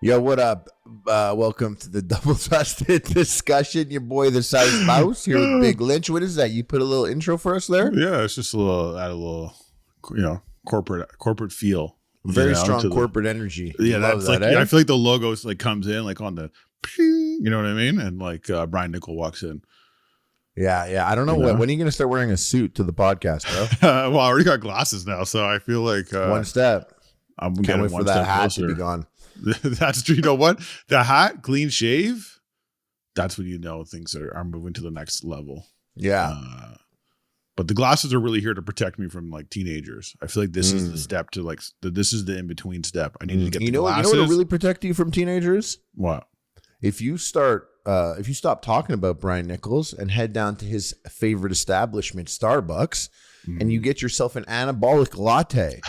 Yo, what up? Welcome to the Double Trusted Discussion. Your boy, the Size Mouse, here with Big Lynch. What is that? You put a little intro for us there? Yeah, it's just add a little, corporate feel. Very strong corporate energy. Yeah, that's that, I feel like the logo comes in on the, you know what I mean? And Brian Nickel walks in. Yeah. I don't know when are you going to start wearing a suit to the podcast, bro? Well, I already got glasses now, so I feel like one step. I'm Can't wait for that hat to be gone. That's true. You know what? The hat, clean shave. That's when you know things are moving to the next level. Yeah. But the glasses are really here to protect me from teenagers. I feel like this is the step to this is the in between step. I need to get the glasses. You know what will really protect you from teenagers? What? If you stop talking about Brian Nichols and head down to his favorite establishment, Starbucks, and you get yourself an anabolic latte.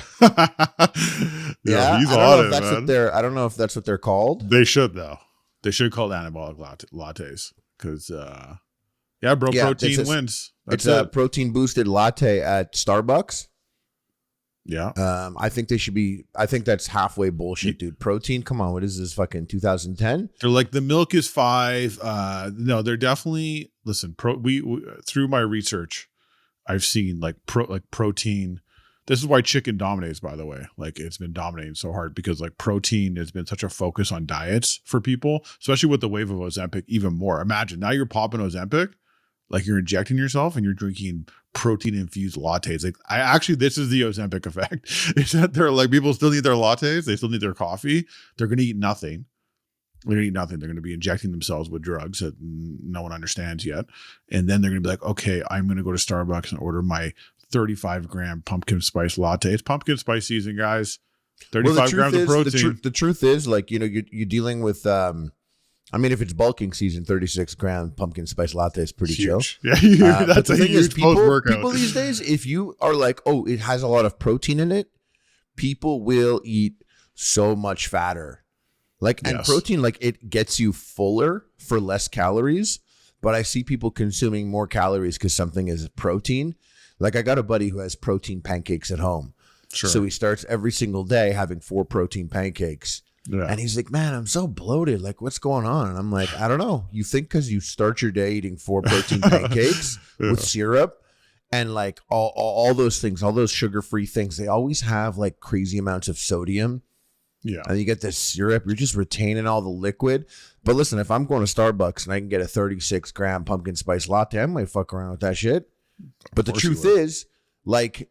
Yeah, he's on it, man. I don't know if that's what they're called. They should though. They should call it anabolic lattes because protein wins. It's a protein boosted latte at Starbucks. Yeah. I think they should be. I think that's halfway bullshit, dude. Protein, come on. What is this? Fucking 2010? They're like the milk is 5. No, they're definitely listen. We through my research, I've seen protein. This is why chicken dominates, by the way. It's been dominating so hard because protein has been such a focus on diets for people, especially with the wave of Ozempic. Even more. Imagine now you're popping Ozempic, you're injecting yourself and you're drinking protein infused lattes. This is the Ozempic effect. Is that they're people still need their lattes, they still need their coffee. They're going to eat nothing. They're going to eat nothing. They're going to be injecting themselves with drugs that no one understands yet. And then they're going to be like, okay, I'm going to go to Starbucks and order my 35-gram pumpkin spice latte. It's pumpkin spice season, guys. 35 grams of protein. The truth is, you're dealing with, if it's bulking season, 36-gram pumpkin spice latte is pretty chill. Yeah, that's a huge post-workout. People these days, if you are it has a lot of protein in it, people will eat so much fatter. And protein, it gets you fuller for less calories, but I see people consuming more calories because something is protein. I got a buddy who has protein pancakes at home. Sure. So he starts every single day having 4 protein pancakes. Yeah. And he's like, man, I'm so bloated. What's going on? And I'm like, I don't know. You think because you start your day eating 4 protein pancakes with syrup and all those things, all those sugar-free things, they always have crazy amounts of sodium. Yeah. And you get this syrup, you're just retaining all the liquid. But listen, if I'm going to Starbucks and I can get a 36-gram pumpkin spice latte, I might fuck around with that shit. But the truth is, there's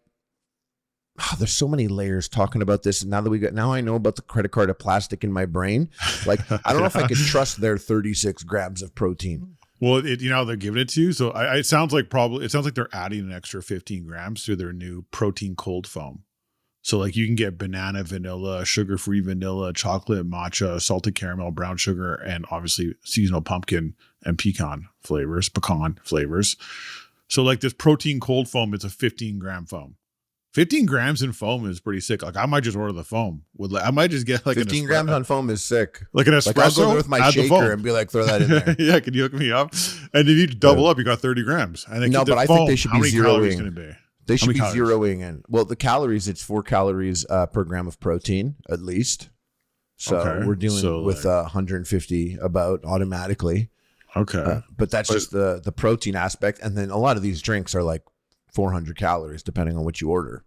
so many layers talking about this. And now I know about the credit card of plastic in my brain. I don't know if I could trust their 36 grams of protein. Well, they're giving it to you. So it sounds like they're adding an extra 15 grams to their new protein cold foam. So you can get banana, vanilla, sugar-free vanilla, chocolate, matcha, salted caramel, brown sugar, and obviously seasonal pumpkin and pecan flavors. So this protein cold foam, it's a 15-gram foam. 15 grams in foam is pretty sick. I might just order the foam. I might just get 15 grams on foam is sick. An espresso. I'll go there with my shaker and be throw that in there. Yeah, can you hook me up? And if you double up, you got 30 grams. And no, but I think they should be zeroing. They should be calories? Zeroing in. Well, the calories, it's 4 calories per gram of protein, at least. So we're dealing with 150 about automatically. Okay. But that's just the protein aspect. And then a lot of these drinks are 400 calories, depending on what you order.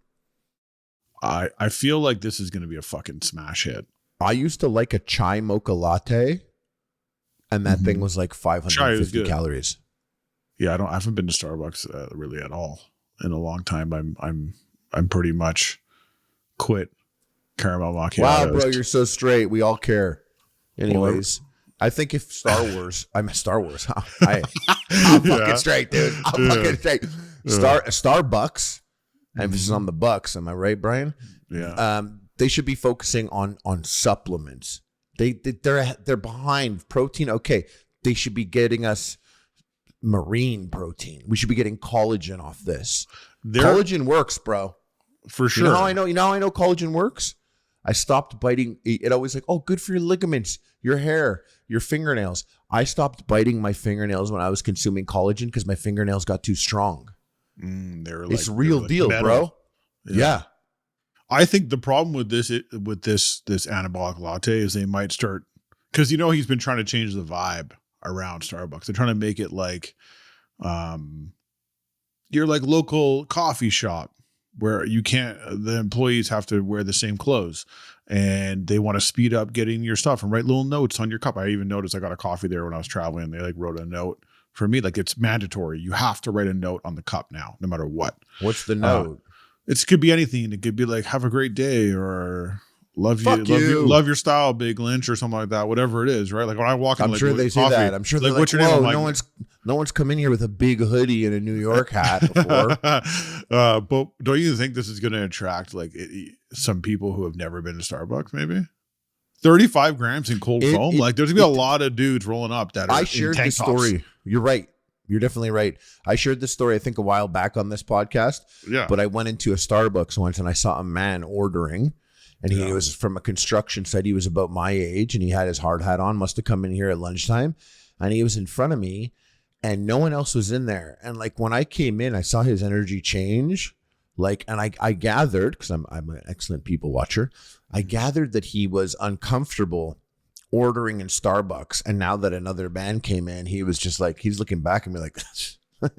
I feel like this is going to be a fucking smash hit. I used to like a chai mocha latte, and that thing was 550 calories. Yeah, I haven't been to Starbucks really at all in a long time. I'm pretty much quit caramel macchiatos. Wow, bro, you're so straight. We all care. Anyways, I think if Star Wars, I'm fucking straight, dude. I'm fucking straight. Starbucks, emphasis on the bucks. Am I right, Brian? Yeah. They should be focusing on supplements. They're behind protein. Okay, they should be getting us marine protein. We should be getting collagen off this. Collagen works, bro. For sure. You know how I know collagen works? I stopped biting. It always good for your ligaments, your hair, your fingernails. I stopped biting my fingernails when I was consuming collagen because my fingernails got too strong. It's real deal, metal. Bro. Yeah. I think the problem with this anabolic latte is they might start Because he's been trying to change the vibe around Starbucks. They're trying to make it like your like local coffee shop where the employees have to wear the same clothes, and they want to speed up getting your stuff and write little notes on your cup. I even noticed I got a coffee there when I was traveling. They like wrote a note for me. Like, it's mandatory. You have to write a note on the cup now, no matter what. What's the note? It could be anything. It could be like, have a great day, or love your style, Big Lynch, or something like that. Whatever it is, right? Like when I walk in, I'm sure they say that. I'm sure they're like, what's your name? Whoa, no one's come in here with a big hoodie and a New York hat before. But don't you think this is going to attract like some people who have never been to Starbucks? Maybe 35 grams in cold foam. Like, there's gonna be a lot of dudes rolling up that are. I shared the story. You're right. You're definitely right. I shared this story, I think, a while back on this podcast. Yeah. But I went into a Starbucks once and I saw a man ordering, and he was from a construction site. He was about my age and he had his hard hat on, must have come in here at lunchtime. And he was in front of me and no one else was in there. And like when I came in, I saw his energy change. Like, and I gathered, because I'm an excellent people watcher, I gathered that he was uncomfortable ordering in Starbucks, and now that another man came in, he was just like, he's looking back at me like, look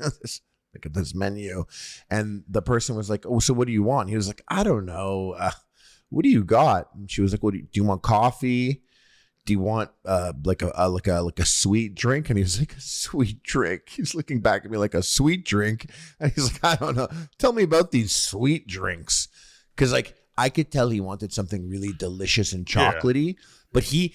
at this menu, and the person was like, oh, so what do you want? He was like, I don't know, what do you got? And she was like, what do you want? Coffee? Do you want like a sweet drink? And he was like, a sweet drink. He's looking back at me like, a sweet drink, and he's like, I don't know, tell me about these sweet drinks, because like I could tell he wanted something really delicious and chocolatey. Yeah. But he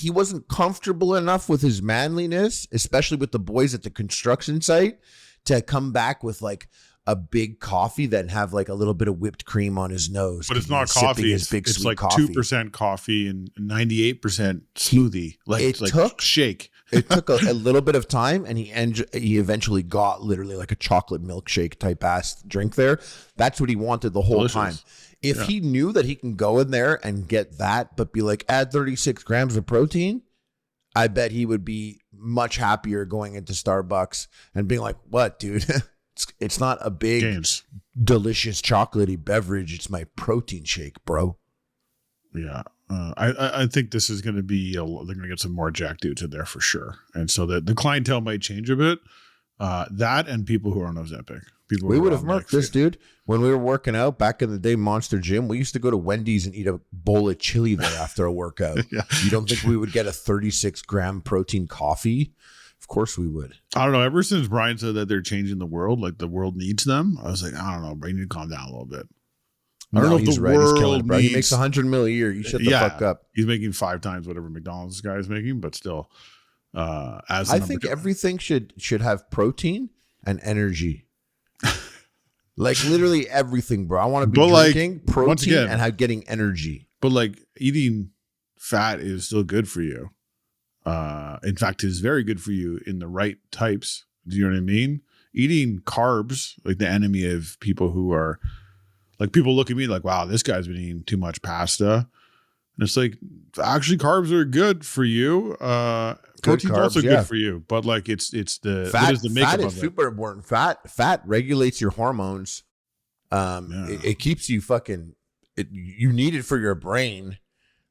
wasn't comfortable enough with his manliness, especially with the boys at the construction site, to come back with like a big coffee that have like a little bit of whipped cream on his nose. But it's not coffee. It's like 2% coffee and 98% smoothie. Like shake. It took a little bit of time, and he eventually got literally like a chocolate milkshake type ass drink there. That's what he wanted the whole time. If he knew that he can go in there and get that, but be like, add 36 grams of protein, I bet he would be much happier going into Starbucks and being like, what, dude? It's not a big, delicious chocolatey beverage. It's my protein shake, bro. Yeah. I think this is going to be, they're going to get some more jack dudes in there for sure. And so the clientele might change a bit. That and people who are on Ozempic. We would have marked this, dude. When we were working out back in the day, Monster Gym, we used to go to Wendy's and eat a bowl of chili there after a workout. Yeah. You don't think we would get a 36-gram protein coffee? Of course we would. I don't know. Ever since Brian said that they're changing the world, like the world needs them, I was like, I don't know, bro, you need to calm down a little bit. I don't know if the world he's killing it, bro. He makes $100 million a year. You shut the fuck up. He's making 5 times whatever McDonald's guy is making, but still. I think everything should have protein and energy. Like literally everything, bro. I want to be drinking protein and getting energy. But like eating fat is still good for you. In fact, is very good for you in the right types. Do you know what I mean? Eating carbs, like the enemy of people who are like, people look at me like, wow, this guy's been eating too much pasta. And it's like, actually carbs are good for you. Protein's also good for you, but like it's the fat, what is the makeup fat is of it? Super important. Fat regulates your hormones. It keeps you fucking. You need it for your brain.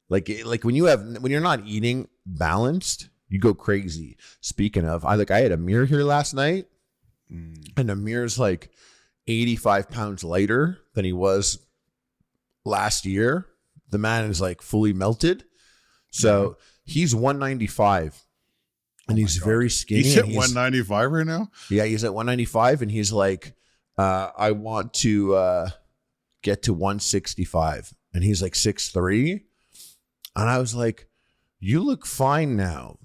Like when you're not eating balanced, you go crazy. Speaking of, I had Amir here last night, and Amir's like 85 pounds lighter than he was last year. The man is like fully melted. So he's 195. And he's very skinny. He's at 195 right now? Yeah, he's at 195, and he's like, I want to get to 165. And he's like 6'3". And I was like, you look fine now.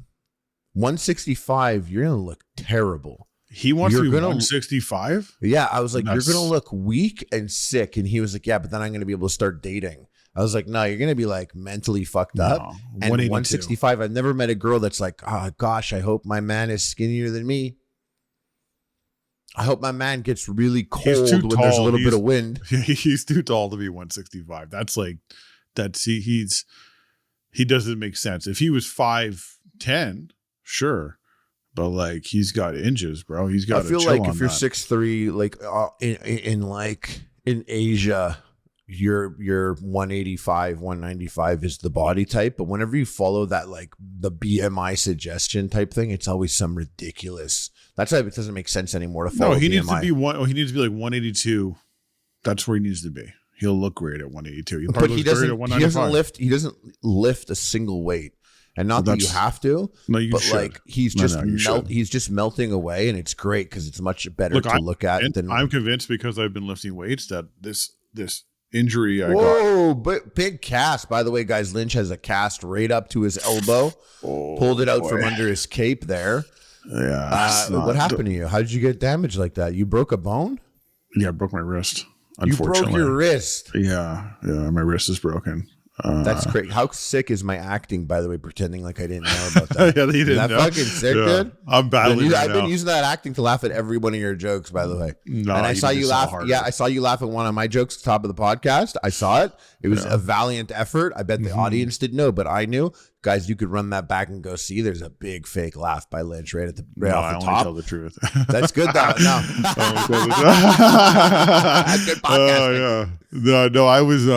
165, you're going to look terrible. He wants to be 165? Yeah, I was like, you're going to look weak and sick. And he was like, yeah, but then I'm going to be able to start dating. I was like, no, you're going to be like mentally fucked up. And 165, I've never met a girl that's like, oh gosh, I hope my man is skinnier than me. I hope my man gets really cold when there's a little bit of wind. He's too tall to be 165. He doesn't make sense. If he was 5'10", sure. But like, he's got inches, bro. He's got. I feel like if you're 6'3", like in Asia, your 185, 195 is the body type, but whenever you follow that like the BMI suggestion type thing, it's always some ridiculous. That's why it doesn't make sense anymore to follow. No, he BMI. needs to be he needs to be like 182. That's where he needs to be. He'll look great at 182. But he doesn't lift a single weight. And not that you have to, but should. Like he's just melting away, and it's great because it's much better to look at. Than I'm convinced because I've been lifting weights that this injury I got. Whoa, but big cast. By the way, guys, Lynch has a cast right up to his elbow. Pulled it out from under his cape there. Yeah. What happened to you? How did you get damaged like that? You broke a bone? Yeah, I broke my wrist. You broke your wrist? Yeah, my wrist is broken. That's great. How sick is my acting, by the way, pretending like I didn't know about that? Yeah, you didn't know. Fucking sick, dude? I'm battling I've been using that acting to laugh at every one of your jokes, by the way. No, and I saw you laugh. Yeah, I saw you laugh at one of my jokes at the top of the podcast. I saw it. It was a valiant effort. I bet the audience didn't know, but I knew. Guys, you could run that back and go see. There's a big fake laugh by Lynch right off the top. I tell the truth. That's good, though. No. That's good podcasting. No, I was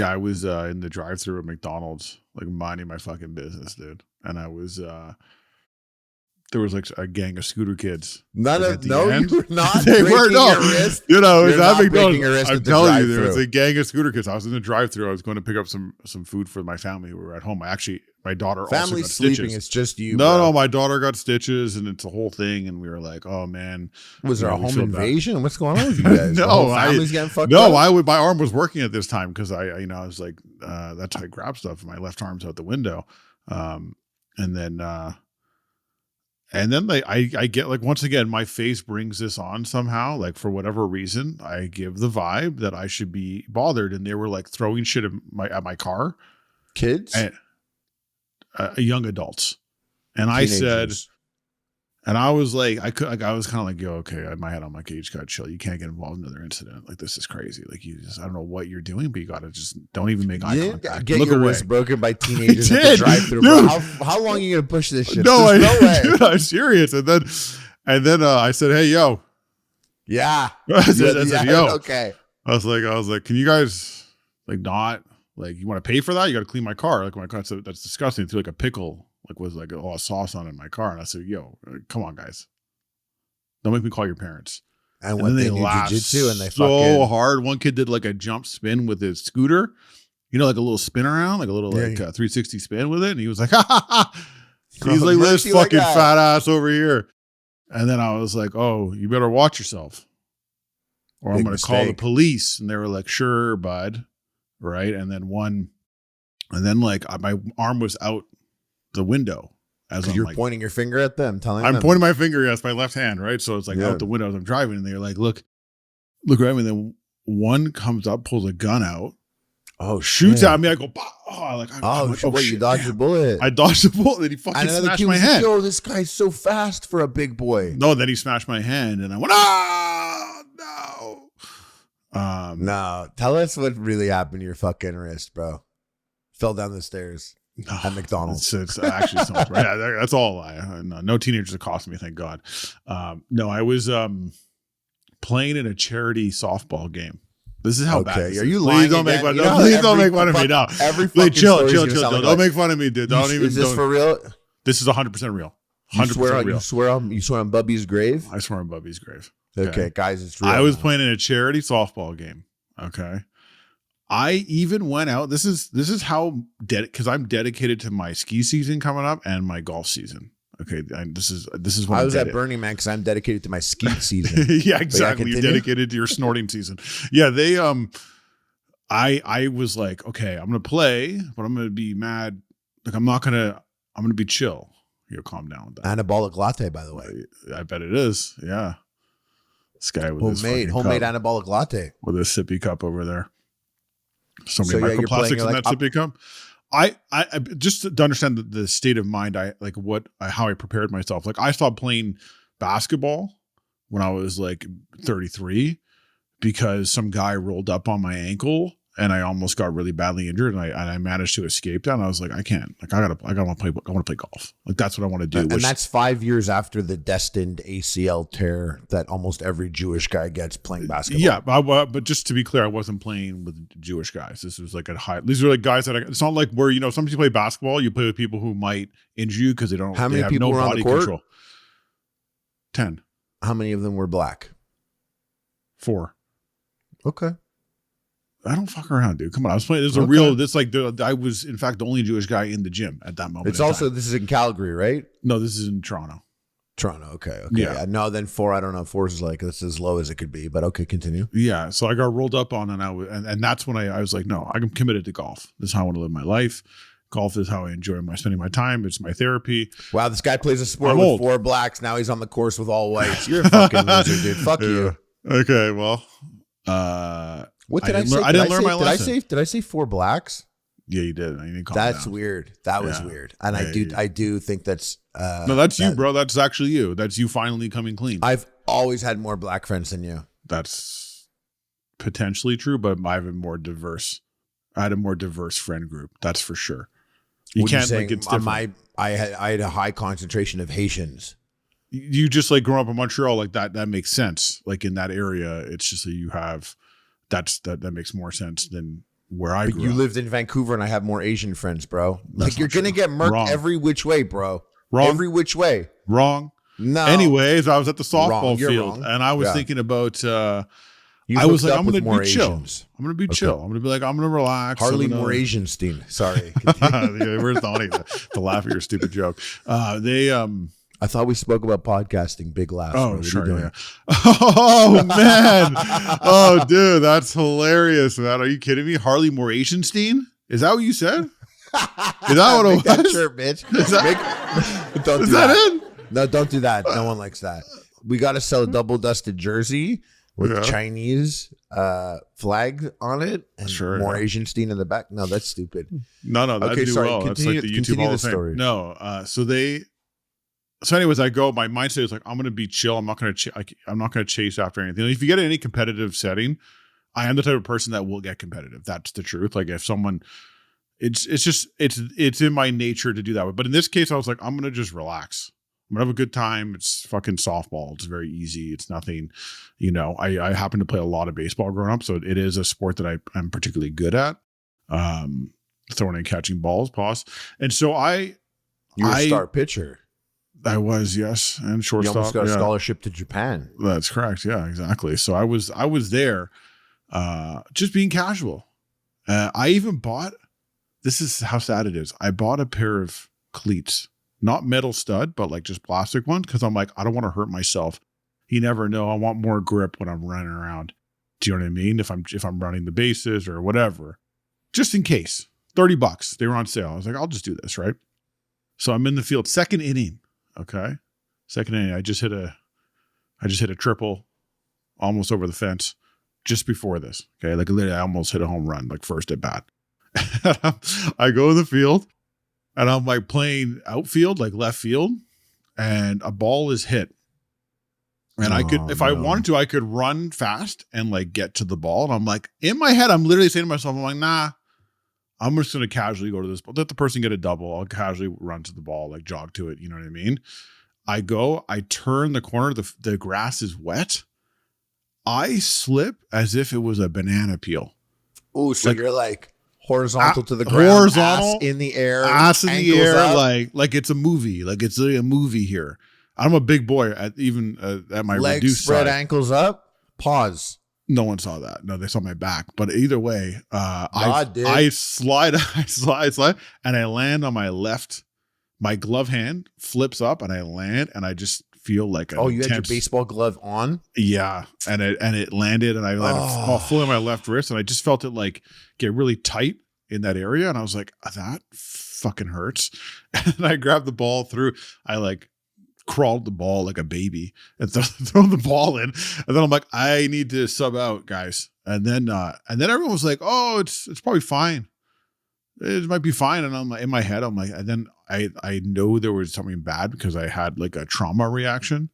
I was in the drive-thru at McDonald's, like minding my fucking business, dude. And I was there was like a gang of scooter kids. You were not. They weren't. No, your wrist. You know, it was not at breaking your McDonald's. wrist. I'm telling you, there was a gang of scooter kids. I was in the drive-thru. I was going to pick up some food for my family who were at home. My daughter family also got sleeping. stitches. It's just you. No, my daughter got stitches, and it's a whole thing. And we were like, "Oh man, was there a home invasion? What's going on with you guys? No, family's getting fucked up? My arm was working at this time because I was like, that's how I grab stuff. My left arm's out the window, and then I get like, once again, my face brings this on somehow. Like for whatever reason, I give the vibe that I should be bothered, and they were like throwing shit at my car, kids. And, young adults. And teenagers. I said, and I was like, I was kind of like, yo, okay, in my head, I'm like, you just gotta chill. You can't get involved in another incident. Like, this is crazy. Like, I don't know what you're doing, but you gotta just don't even make eye contact. Get Look your away. wrist broken by teenagers at the drive-thru. Bro. How long are you gonna push this shit? No way. Dude, I'm serious. And then I said, hey, yo. Yeah. I said, yo. Okay. I was like, can you guys like not? Like, you want to pay for that? You got to clean my car. Like, my car, that's disgusting. Threw like a pickle, like was like all sauce on it in my car. And I said, yo, come on, guys. Don't make me call your parents. And when they laughed jiu-jitsu and they so hard. One kid did like a jump spin with his scooter, like a little spin around, like a little 360 spin with it. And he was like, ha ha ha. He's like, this fucking fat ass over here. And then I was like, oh, you better watch yourself or I'm going to call the police. And they were like, sure, bud. Right. And then my arm was out the window as I'm you're pointing your finger at them, I'm pointing my finger, yes, my left hand. Right. So it's like out the window as I'm driving, and they're like, look right. And then one comes up, pulls a gun out. Oh, shoots at me. I go, you dodged a bullet. I dodged a bullet. And he fucking smashed my hand. Yo, this guy's so fast for a big boy. No, then he smashed my hand, and I went, no. No, tell us what really happened to your fucking wrist, bro. Fell down the stairs at McDonald's. It's actually something. Yeah, that's all a lie. No teenagers accosted me, thank God. No, I was playing in a charity softball game. This is how bad. Are you lying? Please don't make fun. Please don't make fun of me now. Chill. Don't make fun of me, dude. Is this for real? This is 100% real. 100% real. You swear on Bubby's grave? I swear on Bubby's grave. Okay, guys, it's real. I was playing in a charity softball game. Okay. I even went out. This is how because I'm dedicated to my ski season coming up and my golf season. Okay. This is when I was at Burning Man because I'm dedicated to my ski season. Yeah, exactly. You're dedicated to your snorting season. Yeah. They I was like, okay, I'm gonna play, but I'm gonna be mad. Like I'm gonna be chill. Calm down with that. Anabolic latte, by the way. I bet it is. Yeah. This guy with homemade anabolic latte with a sippy cup over there. So many microplastics in that sippy cup. I just to understand the state of mind, how I prepared myself. Like I stopped playing basketball when I was like 33 because some guy rolled up on my ankle and I almost got really badly injured, and I managed to escape that. And I was like, I can't. Like, I want to play golf. Like, that's what I want to do. And that's 5 years after the destined ACL tear that almost every Jewish guy gets playing basketball. Yeah, but just to be clear, I wasn't playing with Jewish guys. This was like these are like guys that it's not like where, sometimes you play basketball, you play with people who might injure you because they don't. How many have people no were on body the court? control. 10. How many of them were black? 4. Okay. I don't fuck around, dude. Come on. I was playing. I was, in fact, the only Jewish guy in the gym at that moment. It's also, this is in Calgary, right? No, this is in Toronto. Okay. Yeah. No, then 4, I don't know. 4 is like, this is as low as it could be, but okay, continue. Yeah. So I got rolled up on, and that's when I was like, no, I'm committed to golf. This is how I want to live my life. Golf is how I enjoy spending my time. It's my therapy. Wow, this guy plays a sport with 4 blacks. Now he's on the course with all whites. You're a fucking loser, dude. Fuck you. Okay, well, what did I say? I didn't learn my lesson. Did I say 4 blacks? Yeah, you did. You didn't That's weird. That was weird. And I do think that's no, that's you, bro. That's actually you. That's you finally coming clean. I've always had more black friends than you. That's potentially true, but I had a more diverse friend group. That's for sure. You can't like it's different. I had a high concentration of Haitians. You just like growing up in Montreal, like that makes sense. Like in that area, it's just that you have that makes more sense than where I grew up. You lived in Vancouver, and I have more Asian friends, bro. Like you're gonna get murked every which way, bro. Wrong. Every which way. Wrong. No. Anyways, I was at the softball field, and I was thinking about. I was like, I'm going to be chill. I'm going to be chill. I'm going to be like, I'm going to relax. Harley Moragenstein. Sorry. Where's the audience to laugh at your stupid joke? I thought we spoke about podcasting. Big laughs. Oh, sure. Yeah. Oh, man. Oh, dude, that's hilarious, man. Are you kidding me? Harley Moragenstein? Is that what you said? Is that what it was? Sure, bitch. Is that it? No, don't do that. No one likes that. We got to sell a double dusted jersey with Chinese flag on it and more Asian Steen in the back. No, that's stupid. No, that'd do well. That's like the YouTube Hall of Fame. No, so anyways, I go. My mindset is like, I'm going to be chill. I'm not going to chase after anything. If you get in any competitive setting, I am the type of person that will get competitive. That's the truth. Like if someone, it's in my nature to do that. But in this case, I was like, I'm going to just relax. I'm gonna have a good time. It's fucking softball. It's very easy. It's nothing, I happen to play a lot of baseball growing up. So it is a sport that I'm particularly good at. Throwing and catching balls, pause. And so you're a star pitcher. I was, yes. And shortstop. You almost got a scholarship to Japan. That's correct. Yeah, exactly. So I was there, just being casual. I even bought, this is how sad it is. I bought a pair of cleats. Not metal stud, but like just plastic ones. Cause I'm like, I don't want to hurt myself. You never know. I want more grip when I'm running around. Do you know what I mean? If I'm running the bases or whatever, just in case. $30. They were on sale. I was like, I'll just do this. Right. So I'm in the field, second inning. Okay. Second inning. I just hit a triple almost over the fence just before this. Okay. Like literally I almost hit a home run, like first at bat. I go in the field. And I'm like playing outfield, like left field, and a ball is hit. And I could, if I wanted to, I could run fast and like get to the ball. And I'm like, in my head, I'm literally saying to myself, I'm like, nah, I'm just going to casually go to this ball. Let the person get a double. I'll casually run to the ball, like jog to it. You know what I mean? I turn the corner. The grass is wet. I slip as if it was a banana peel. Oh, so you're like horizontal to the ground, horizontal, ass in the air, up. like it's a movie, like it's a movie here. I'm a big boy at my legs reduced spread, size. Ankles up, pause. No one saw that. No, they saw my back. But either way, I slide, and I land on my left. My glove hand flips up, and I land, and I just feel like you had your baseball glove on? Yeah, and it landed, and I landed fully on my left wrist, and I just felt it like get really tight in that area, and I was like, that fucking hurts. And I grabbed the ball through. I like crawled the ball like a baby and throw the ball in, and then I'm like, I need to sub out, guys. And then everyone was like, oh, it's probably fine. It might be fine. And I'm like, in my head, I'm like, and then I know there was something bad because I had like a trauma reaction.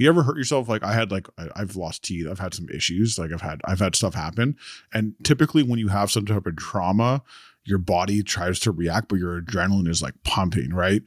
You ever hurt yourself? Like I've lost teeth. I've had some issues. Like I've had stuff happen. And typically when you have some type of trauma, your body tries to react, but your adrenaline is like pumping, right?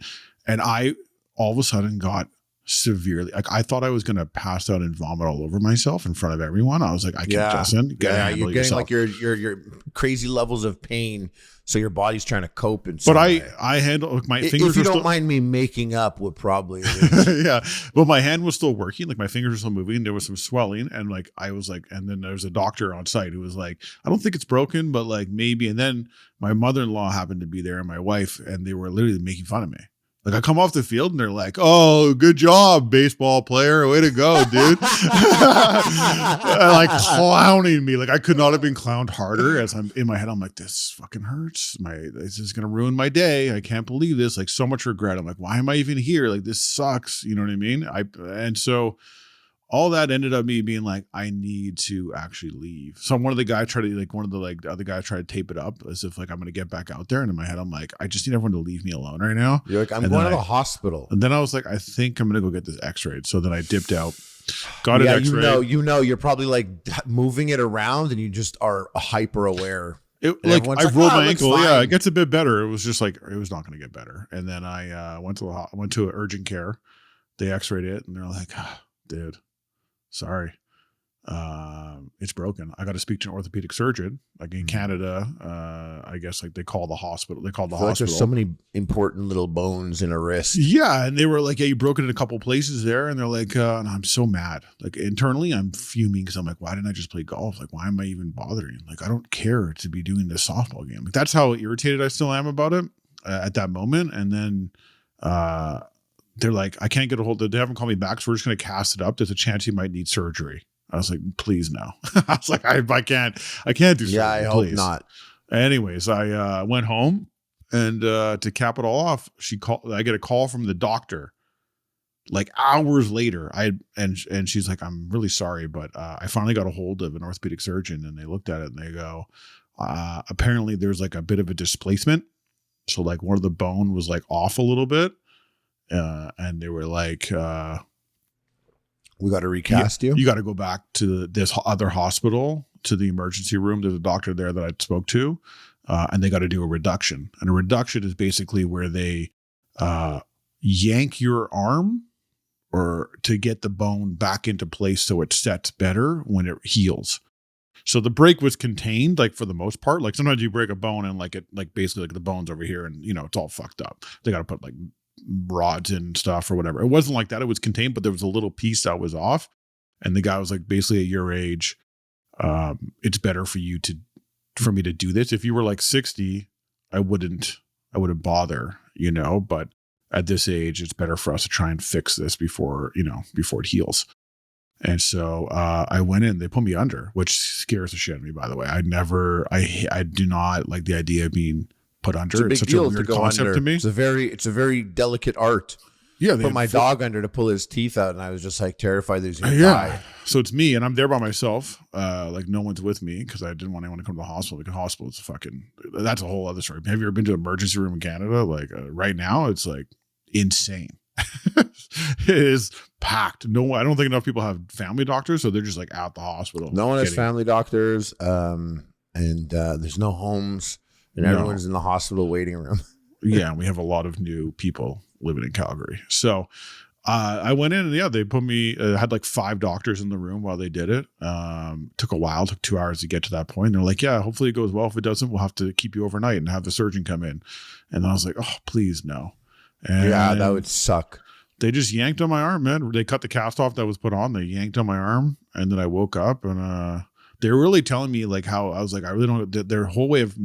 And I all of a sudden got severely, like I thought I was going to pass out and vomit all over myself in front of everyone. I was like, I can't, Justin. You're getting yourself. Like your crazy levels of pain. So your body's trying to cope. But I handle my fingers. If you don't mind me making up, would probably yeah. But my hand was still working. Like my fingers were still moving. There was some swelling, and like I was like, and then there's a doctor on site who was like, I don't think it's broken, but like maybe. And then my mother-in-law happened to be there and my wife, and they were literally making fun of me. Like I come off the field and they're like, "Oh, good job, baseball player! Way to go, dude!" Like clowning me. Like I could not have been clowned harder. As I'm in my head, I'm like, "This fucking hurts. This is gonna ruin my day. I can't believe this. Like so much regret. I'm like, why am I even here? Like this sucks. You know what I mean? And so all that ended up me being like, I need to actually leave. So one of the guys tried to the other guy tried to tape it up as if like I'm going to get back out there. And in my head, I'm like, I just need everyone to leave me alone right now. You're like, I'm going to the hospital. And then I was like, I think I'm going to go get this x-rayed. So then I dipped out, got an x-ray. You're probably like moving it around and you just are hyper aware. I rolled my ankle. Yeah, it gets a bit better. It was just like, it was not going to get better. And then I went to urgent care. They x-rayed it and they're like, dude, sorry. It's broken. I got to speak to an orthopedic surgeon. Like in Canada, I guess like they call the hospital. They called the hospital. Like there's so many important little bones in a wrist. Yeah, and they were like, "Yeah, you broke it in a couple places there." And they're like, and I'm so mad. Like internally, I'm fuming because I'm like, "Why didn't I just play golf? Like, why am I even bothering? Like, I don't care to be doing this softball game." Like that's how irritated I still am about it at that moment. And then they're like, I can't get a hold of it. They haven't called me back, so we're just going to cast it up. There's a chance you might need surgery. I was like, please no. I was like, I can't do surgery. Yeah, I hope not. Anyways, I went home and to cap it all off, I get a call from the doctor like hours later. And she's like, I'm really sorry, but I finally got a hold of an orthopedic surgeon and they looked at it and they go, apparently there's like a bit of a displacement. So like one of the bone was like off a little bit. And they were like, we got to recast you. You got to go back to this other hospital, to the emergency room. There's a doctor there that I spoke to, and they got to do a reduction. And a reduction is basically where they yank your arm or to get the bone back into place so it sets better when it heals. So the break was contained, like for the most part. Like sometimes you break a bone and like it, like basically like the bone's over here and you know it's all fucked up. They got to put like rods and stuff or whatever. It wasn't like that. It was contained, but there was a little piece that was off. And the guy was like, basically at your age, it's better for me to do this. If you were like 60, I wouldn't bother, you know, but at this age, it's better for us to try and fix this before it heals. And so I went in, they put me under, which scares the shit out of me, by the way. I do not like the idea of being put under. It's a big deal to go under. To me. It's a very delicate art. Yeah, put my dog under to pull his teeth out, and I was just like terrified that he was going to die. So it's me, and I'm there by myself. Like no one's with me because I didn't want anyone to come to the hospital. Because hospital is that's a whole other story. Have you ever been to an emergency room in Canada? Like right now, it's like insane. It is packed. No, I don't think enough people have family doctors, so they're just like at the hospital. No one has family doctors, and there's no homes. And everyone's in the hospital waiting room. Yeah, we have a lot of new people living in Calgary. So I went in and they put me, had like 5 doctors in the room while they did it. Took a while, took 2 hours to get to that point. They're like, yeah, hopefully it goes well. If it doesn't, we'll have to keep you overnight and have the surgeon come in. And I was like, oh, please no. And yeah, that would suck. They just yanked on my arm, man. They cut the cast off that was put on. They yanked on my arm. And then I woke up and they were really telling me like how I was like, I really don't, their whole way of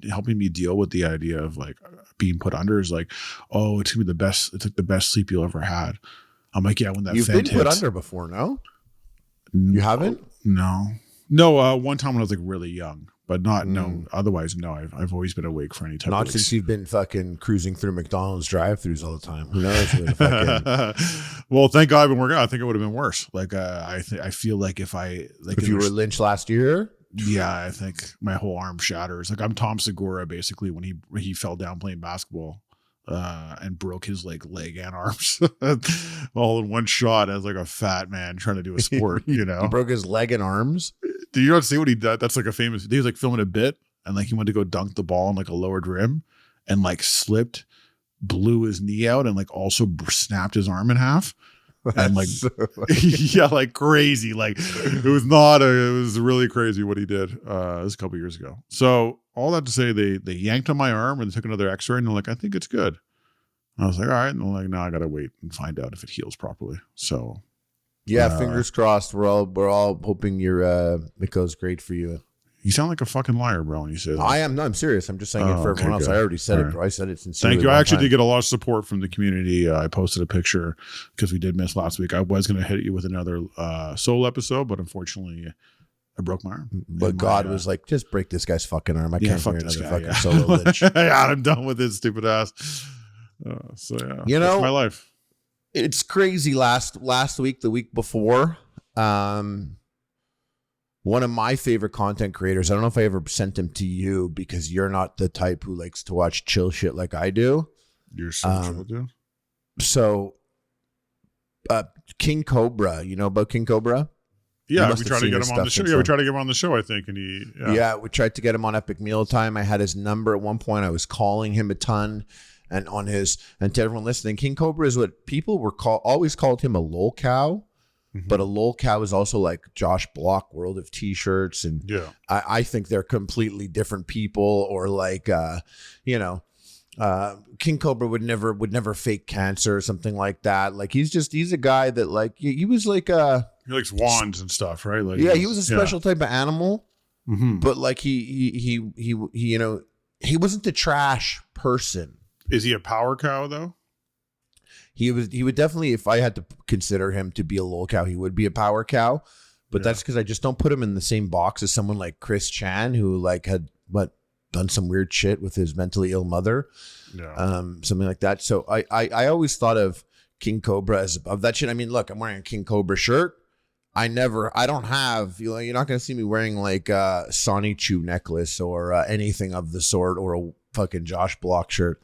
helping me deal with the idea of like being put under is like, oh, it's gonna be the best. It's like the best sleep you'll ever had. I'm like, yeah, when that you've been put under before, no? You haven't? No. One time when I was like really young, but not no. Otherwise, no. I've always been awake for any type. Not since you've been fucking cruising through McDonald's drive-thrus all the time. Who knows? Well, thank God I've been working out. I think it would have been worse. Like I feel like if you were Lynch last year. Yeah, I think my whole arm shatters. Like I'm Tom Segura basically when he fell down playing basketball. and broke his like leg and arms all in one shot as like a fat man trying to do a sport, you know. He broke his leg and arms. Do you not see what he did? That's like a famous, he was like filming a bit and like he went to go dunk the ball on like a lowered rim and like slipped, blew his knee out and like also snapped his arm in half. And like, so yeah, like crazy. Like it was really crazy what he did. It was a couple years ago. So all that to say, they yanked on my arm and they took another x-ray and they're like, I think it's good. And I was like, all right. And they're like, no, I got to wait and find out if it heals properly. So yeah, fingers crossed. We're all hoping it goes great for you. You sound like a fucking liar, bro, when you say that. I am. No, I'm serious. I'm just saying it for everyone else. I already said it, bro. I said it sincerely. Thank you. I actually did get a lot of support from the community. I posted a picture because we did miss last week. I was going to hit you with another solo episode, but unfortunately, I broke my arm. But God was like, just break this guy's fucking arm. I can't hear another fucking solo Lynch. Yeah, I'm done with his stupid ass. So yeah, you know, that's my life. It's crazy. Last week, the week before, one of my favorite content creators, I don't know if I ever sent him to you because you're not the type who likes to watch chill shit like I do. You're so chill, dude. So, King Cobra, you know about King Cobra? Yeah, we tried to get him on the show. Yeah, we tried to get him on the show, I think. And yeah, we tried to get him on Epic Mealtime. I had his number at one point. I was calling him a ton. And to everyone listening, King Cobra is what people always called him a lol cow. Mm-hmm. But a lol cow is also like Josh Block, World of T-shirts, and I think they're completely different people. Or like, King Cobra would never fake cancer or something like that. Like he's a guy that like he was like he likes wands and stuff, right? Like he was a special type of animal, but like he wasn't the trash person. Is he a power cow though? He would definitely, if I had to consider him to be a lol cow, he would be a power cow. But that's because I just don't put him in the same box as someone like Chris Chan, who like had done some weird shit with his mentally ill mother, something like that. So I always thought of King Cobra as above that shit. I mean, look, I'm wearing a King Cobra shirt. I don't have, you're not going to see me wearing like a Sonny Chew necklace or anything of the sort, or a fucking Josh Block shirt.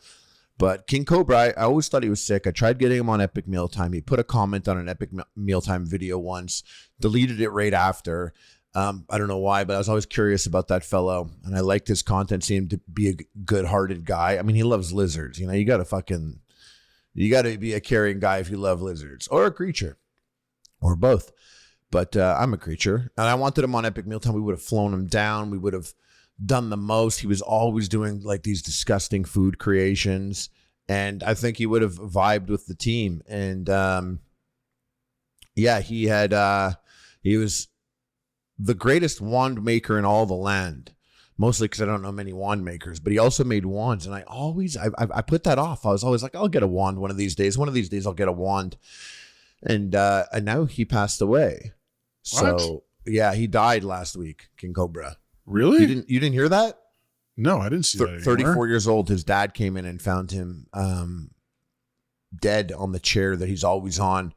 But King Cobra, I always thought he was sick. I tried getting him on Epic Mealtime. He put a comment on an Epic Mealtime video once, deleted it right after. I don't know why, but I was always curious about that fellow. And I liked his content, seemed to be a good-hearted guy. I mean, he loves lizards. You got to be a caring guy if you love lizards, or a creature, or both. But I'm a creature, and I wanted him on Epic Mealtime. We would have flown him down. We would have done the most. He was always doing like these disgusting food creations, and I think he would have vibed with the team. And he was the greatest wand maker in all the land, mostly because I don't know many wand makers, but he also made wands. And I put that off. I was always like, I'll get a wand one of these days. One of these days I'll get a wand. And now he passed away. What? So yeah, he died last week, King Cobra. Really? You didn't hear that? No, I didn't see that anymore. 34 years old. His dad came in and found him dead on the chair that he's always on.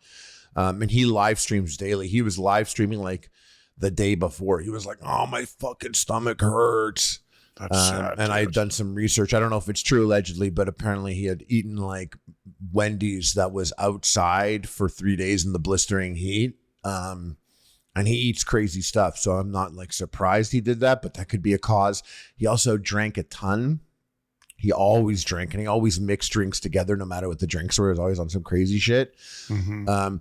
And he live streams daily. He was live streaming like the day before. He was like, oh, my fucking stomach hurts. That's sad. And I've done some research. I don't know if it's true allegedly, but apparently he had eaten like Wendy's that was outside for 3 days in the blistering heat. And he eats crazy stuff. So I'm not like surprised he did that, but that could be a cause. He also drank a ton. He always drank, and he always mixed drinks together, no matter what the drinks were. He was always on some crazy shit. Mm-hmm.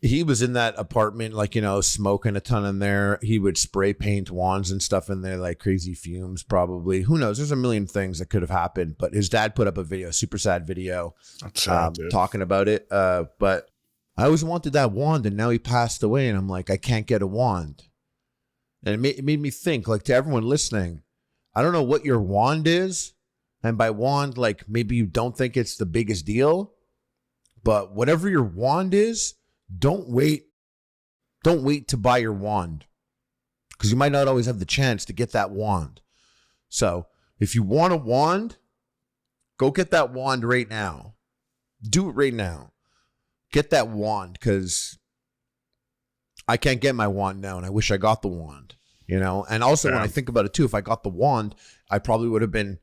He was in that apartment, like, smoking a ton in there. He would spray paint wands and stuff in there, like crazy fumes, probably. Who knows? There's a million things that could have happened. But his dad put up a video, super sad video, talking about it. But I always wanted that wand, and now he passed away, and I'm like, I can't get a wand. And it made me think, like, to everyone listening, I don't know what your wand is. And by wand, like, maybe you don't think it's the biggest deal, but whatever your wand is, don't wait to buy your wand, because you might not always have the chance to get that wand. So if you want a wand, go get that wand right now. Do it right now. Get that wand, because I can't get my wand now, and I wish I got the wand, And also when I think about it too, if I got the wand, I probably would have been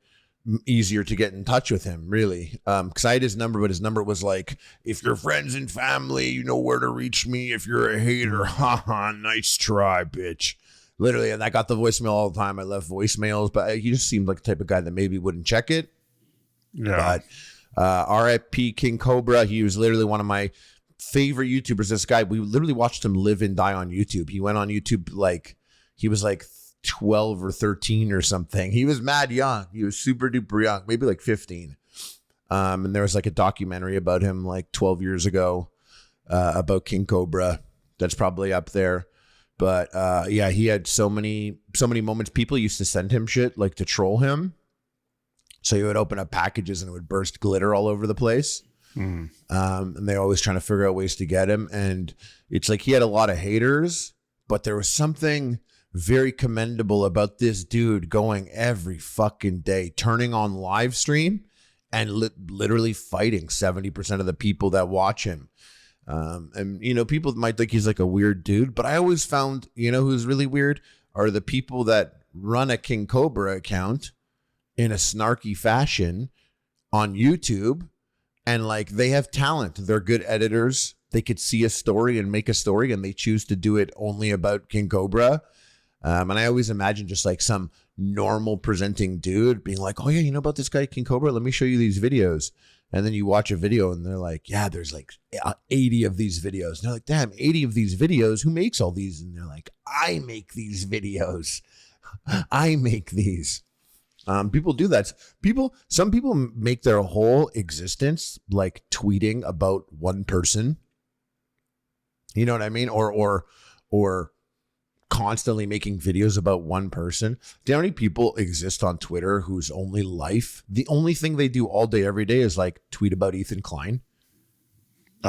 easier to get in touch with him, really. Because I had his number, but his number was like, if you're friends and family, you know where to reach me. If you're a hater, haha, nice try, bitch. Literally, and I got the voicemail all the time. I left voicemails, but he just seemed like the type of guy that maybe wouldn't check it. Yeah. But RIP King Cobra, he was literally one of my favorite YouTubers. This guy, we literally watched him live and die on YouTube. He went on YouTube like, he was like 12 or 13 or something. He was mad young. He was super duper young, maybe like 15. And there was like a documentary about him like 12 years ago about King Cobra. That's probably up there. But yeah, he had so many moments. People used to send him shit like to troll him. So he would open up packages and it would burst glitter all over the place. And they're always trying to figure out ways to get him. And it's like he had a lot of haters, but there was something very commendable about this dude going every fucking day, turning on live stream and literally fighting 70% of the people that watch him. And, you know, people might think he's like a weird dude, but I always found, you know, who's really weird are the people that run a King Cobra account in a snarky fashion on YouTube. And like, they have talent. They're good editors. They could see a story and make a story, and they choose to do it only about King Cobra. And I always imagine just like some normal presenting dude being like, oh yeah, you know about this guy, King Cobra? Let me show you these videos. And then you watch a video and they're like, yeah, there's like 80 of these videos. And they're like, damn, 80 of these videos. Who makes all these? And they're like, I make these videos. I make these. People do that. Some people make their whole existence like tweeting about one person. You know what I mean? Or constantly making videos about one person. Do you know how many people exist on Twitter whose only life, the only thing they do all day, every day is like tweet about Ethan Klein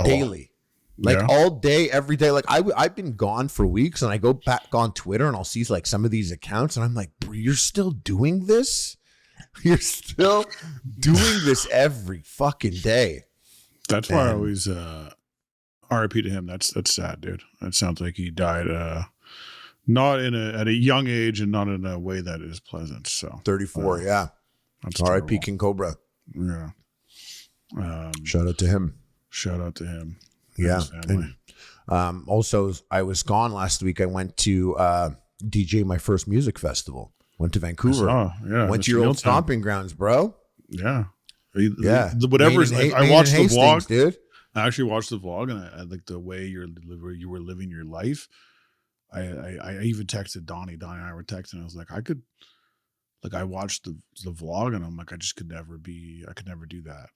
daily, like all day, every day. Like I've been gone for weeks and I go back on Twitter and I'll see like some of these accounts and I'm like, bro, you're still doing this? You're still doing this every fucking day. That's why I always RIP to him. That's sad, dude. That sounds like he died not at a young age and not in a way that is pleasant. So 34, yeah. That's RIP King Cobra. Yeah. Shout out to him. Shout out to him. Yeah. And, also, I was gone last week. I went to DJ my first music festival. Went to Vancouver. Went to your old stomping grounds, bro. Yeah. Whatever. I watched the vlog, dude. I actually watched the vlog, and I like the way you were living your life. I even texted Donnie. Donnie and I were texting. I was like, I watched the vlog, and I'm like, I could never do that.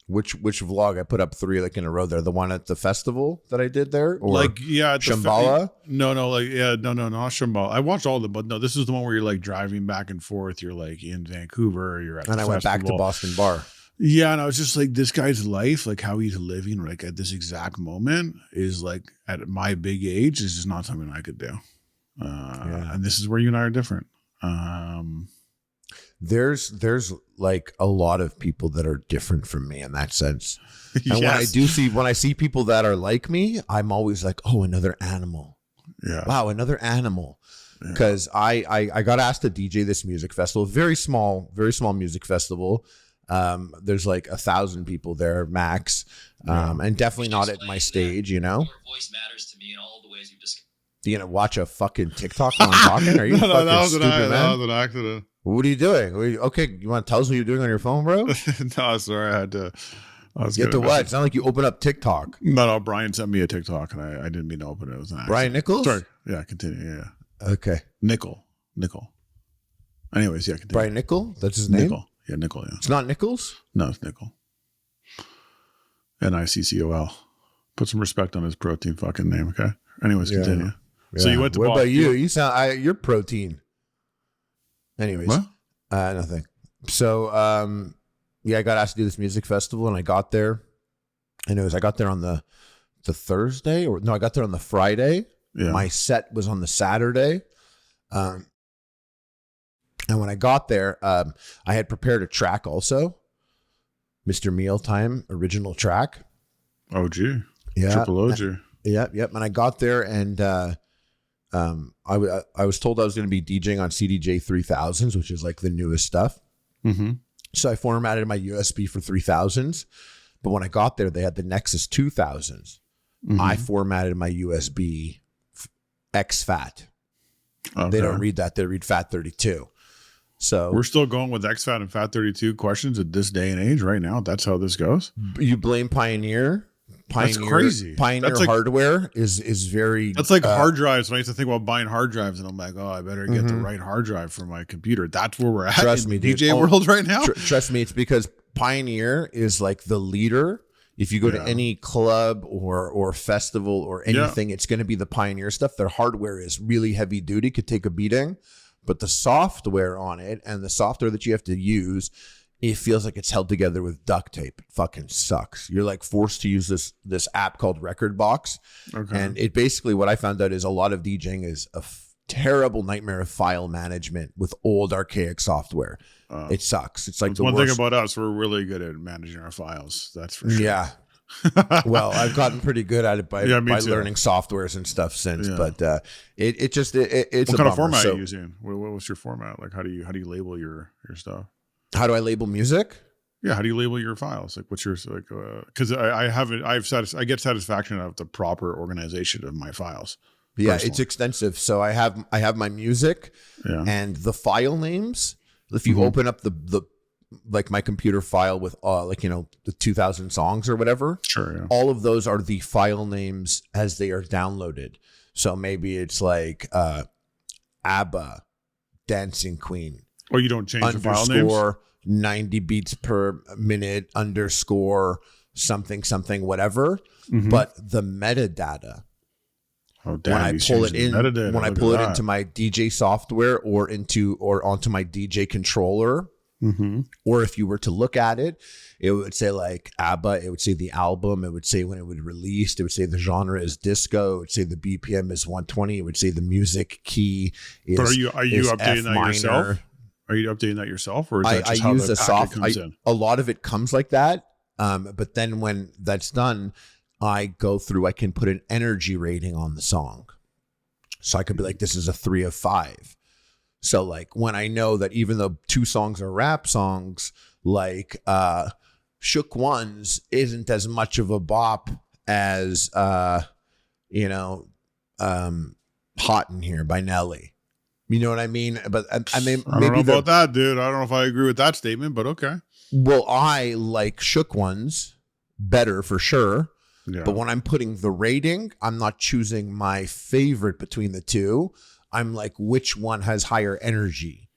Which vlog? I put up 3 like in a row there. The one at the festival that I did there, or like Shambhala? No, not Shambhala. I watched all of them, but no, this is the one where you're like driving back and forth. You're like in Vancouver. You're at. And I went back to Boston Bar. Yeah, and I was just like, this guy's life, like how he's living, like at this exact moment, is like at my big age, is just not something I could do. And this is where you and I are different. There's like a lot of people that are different from me in that sense. And when I see people that are like me, I'm always like, oh, another animal. Yeah. Wow, another animal. Because I got asked to DJ this music festival, very small music festival. There's like 1,000 people there max, and definitely not at my stage, you know. Your voice matters to me in all the ways you've discussed. You gonna watch a fucking TikTok while I'm talking? Are you fucking stupid, man? That was an accident. What are you doing? Okay, you want to tell us what you're doing on your phone, bro? No, sorry, I had to. You have to what? It's not like you open up TikTok. No, Brian sent me a TikTok, and I didn't mean to open it. It was an accident. Brian Nichols? Sorry. Yeah, continue. Yeah. Okay. Nickel. Anyways, yeah, continue. Brian Nickel? That's his name? Nickel. Yeah, Nickel, yeah. It's not Nichols? No, it's Nickel. Niccol. Put some respect on his protein fucking name, okay? Anyways, continue. Yeah. So you went to What about you? You sound you're protein. Anyways. What? Nothing. So I got asked to do this music festival and I got there. And I got there on the Thursday, I got there on the Friday. Yeah. My set was on the Saturday. And when I got there, I had prepared a track also. Mr. Mealtime original track. OG. Yeah. Triple OG. Yep. And I got there and I was told I was going to be DJing on CDJ 3000s, which is like the newest stuff. Mm-hmm. So I formatted my USB for 3000s, but when I got there, they had the Nexus 2000s. I formatted my USB XFAT. Okay. They don't read that. They read FAT32. So we're still going with XFAT and FAT32 questions at this day and age right now. That's how this goes. You blame Pioneer. That's crazy. Pioneer that's like, hardware is very. That's like hard drives. When I used to think about buying hard drives, and I'm like, oh, I better get the right hard drive for my computer. That's where we're at. Trust me, DJ world right now. Trust me, it's because Pioneer is like the leader. If you go to any club or festival or anything, it's going to be the Pioneer stuff. Their hardware is really heavy duty, could take a beating, but the software on it and the software that you have to use, it feels like it's held together with duct tape. It fucking sucks. You're like forced to use this app called Record Box. Okay. And it basically, what I found out is a lot of DJing is a terrible nightmare of file management with old archaic software. It sucks. It's like the one worst. Thing about us, we're really good at managing our files. That's for sure. Yeah. Well, I've gotten pretty good at it by learning softwares and stuff since. Yeah. But it's what kind of format are you using? What was your format? Like how do you label your stuff? How do I label music? Yeah, how do you label your files? Like what's your like? Because I get satisfaction out of the proper organization of my files. Yeah, personally. It's extensive. So I have my music and the file names. If you open up the like my computer file with the 2000 songs or whatever, all of those are the file names as they are downloaded. So maybe it's like ABBA, Dancing Queen. Or you don't change the file names? 90 beats per minute _ something whatever. But the metadata. Oh, damn, when I pull it into my DJ software or onto my DJ controller, or if you were to look at it, it would say like ABBA, it would say the album, it would say when it was released, it would say the genre is disco, it would say the BPM is 120, it would say the music key is. But are you updating that yourself? Are you updating that yourself, or is that just how the packet comes in? A lot of it comes like that, but then when that's done, I can put an energy rating on the song. So I could be like, this is a 3 of 5. So like when I know that even though 2 songs are rap songs, like Shook Ones isn't as much of a bop as Hot in Here by Nelly. You know what I mean? But I mean, I don't know about that, dude. I don't know if I agree with that statement, but okay. Well, I like Shook Ones better for sure. Yeah. But when I'm putting the rating, I'm not choosing my favorite between the two. I'm like, which one has higher energy?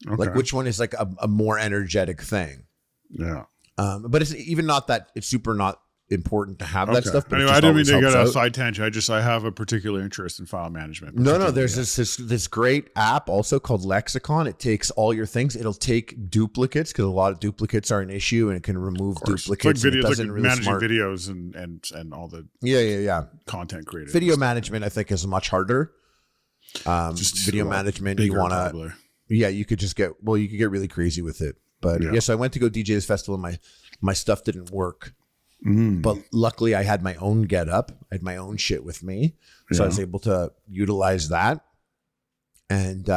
Okay. Like which one is like a more energetic thing? Yeah. But it's even not that it's super not important to have that stuff. But anyway, I didn't mean to get a side tangent. I have a particular interest in file management. No. There's this great app also called Lexicon. It takes all your things. It'll take duplicates because a lot of duplicates are an issue, and it can remove duplicates. It's like managing videos and all the content created. Video management, I think, is much harder. Video management, you want to, you could just get really crazy with it. But yes, I went to go DJ this festival, and my stuff didn't work. But luckily I had my own getup. I had my own shit with me. So I was able to utilize that. And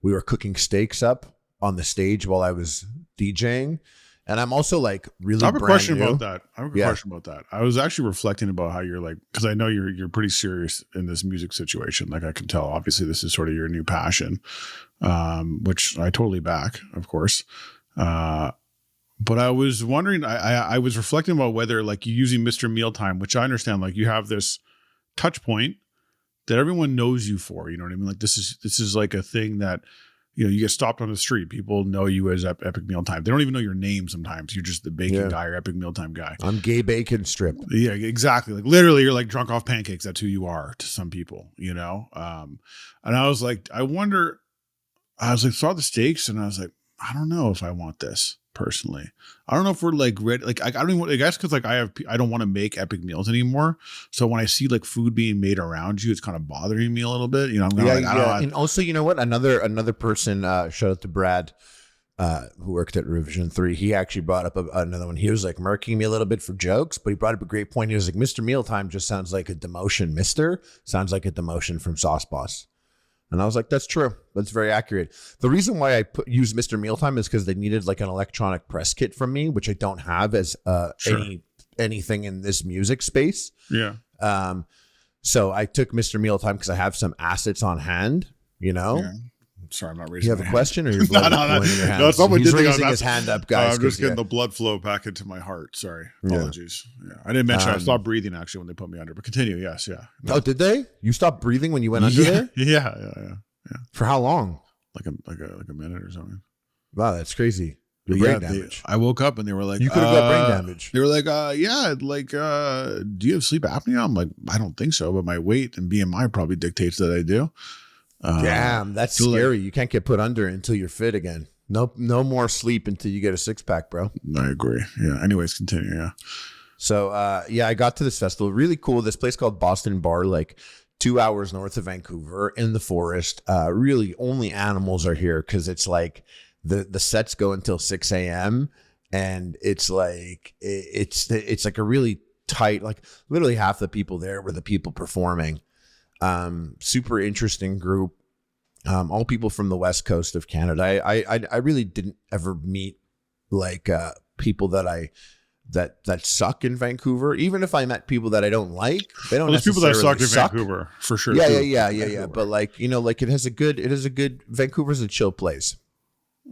we were cooking steaks up on the stage while I was DJing. And I'm also like really I have a question about that. I was actually reflecting about how you're like, because I know you're pretty serious in this music situation. Like I can tell, obviously this is sort of your new passion, which I totally back, of course. But I was wondering, I was reflecting about whether like you using Mr. Mealtime, which I understand, like you have this touch point that everyone knows you for, you know what I mean? Like this is like a thing that, you get stopped on the street. People know you as Epic Mealtime. They don't even know your name sometimes. You're just the bacon guy or Epic Mealtime guy. I'm Gay Bacon Strip. Yeah, exactly. Like literally you're like drunk off pancakes. That's who you are to some people, And I was like, saw the stakes and I was like, I don't know if I want this personally. I don't know if we're like ready. Like I don't even, I guess because like I don't want to make epic meals anymore. So when I see like food being made around you, it's kind of bothering me a little bit. I'm going and also, you know what? Another person, shout out to Brad, who worked at Revision 3. He actually brought up another one. He was like murking me a little bit for jokes, but he brought up a great point. He was like, Mr. Mealtime just sounds like a demotion. Sounds like a demotion from Sauce Boss. And I was like, that's true. That's very accurate. The reason why I used Mr. Mealtime is because they needed like an electronic press kit from me, which I don't have as anything in this music space. Yeah. So I took Mr. Mealtime because I have some assets on hand, you know. Yeah. Sorry, I'm not raising. You have a question, or you're blood no. in your hand? No, someone He's did raising his hand up, guys. I'm just getting the blood flow back into my heart. Sorry, apologies. Yeah, I didn't mention I stopped breathing actually when they put me under. But continue. Yes, yeah. No. Oh, did they? You stopped breathing when you went under there? Yeah. For how long? Like a minute or something. Wow, that's crazy. Brain damage. I woke up and they were like, you could have got brain damage. They were like, do you have sleep apnea? I'm like, I don't think so, but my weight and BMI probably dictates that I do. Damn, that's scary. You can't get put under until you're fit again. No more sleep until you get a 6-pack, bro. I agree. Yeah. Anyways, continue. Yeah. So, I got to this festival. Really cool. This place called Boston Bar, like 2 hours north of Vancouver in the forest. Really only animals are here because it's like the sets go until 6 a.m. and it's like it's like a really tight, like literally half the people there were the people performing. Super interesting group. All people from the west coast of Canada. I really didn't ever meet like people that suck in Vancouver. Even if I met people that I don't like, they don't. There's people that suck in suck. Vancouver for sure. Yeah. But like, you know, like it is a good. Vancouver's a chill place.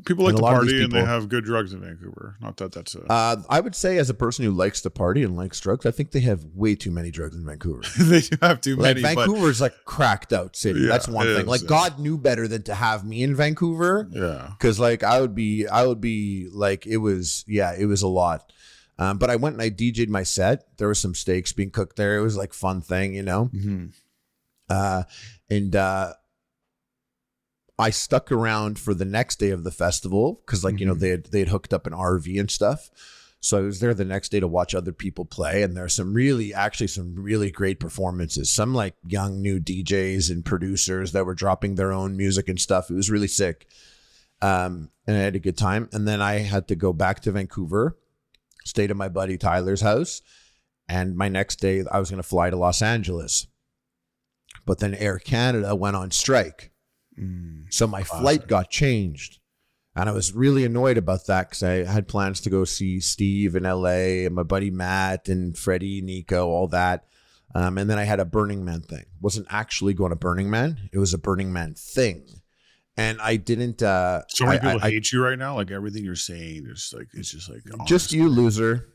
People like to party and they have good drugs in Vancouver. Not that that's I would say as a person who likes to party and likes drugs, I think they have way too many drugs in Vancouver. They do have too many. Vancouver's like cracked out city. Yeah, that's one thing. Like God knew better than to have me in Vancouver. Yeah. Because like I would be like it was a lot. But I went and I DJ'd my set. There was some steaks being cooked there. It was like fun thing, you know. Mm-hmm. I stuck around for the next day of the festival because, like, you know, they had hooked up an RV and stuff. So I was there the next day to watch other people play. And there's some really great performances. Some like young new DJs and producers that were dropping their own music and stuff. It was really sick. And I had a good time. And then I had to go back to Vancouver, stayed at my buddy Tyler's house. And my next day I was going to fly to Los Angeles. But then Air Canada went on strike. So my flight got changed, and I was really annoyed about that because I had plans to go see Steve in LA and my buddy Matt and Freddie, Nico, all that. And then I had a Burning Man thing. Wasn't actually going to Burning Man. It was a Burning Man thing. And I didn't. So many people hate you right now. Like everything you're saying is like, it's just like, just you, loser.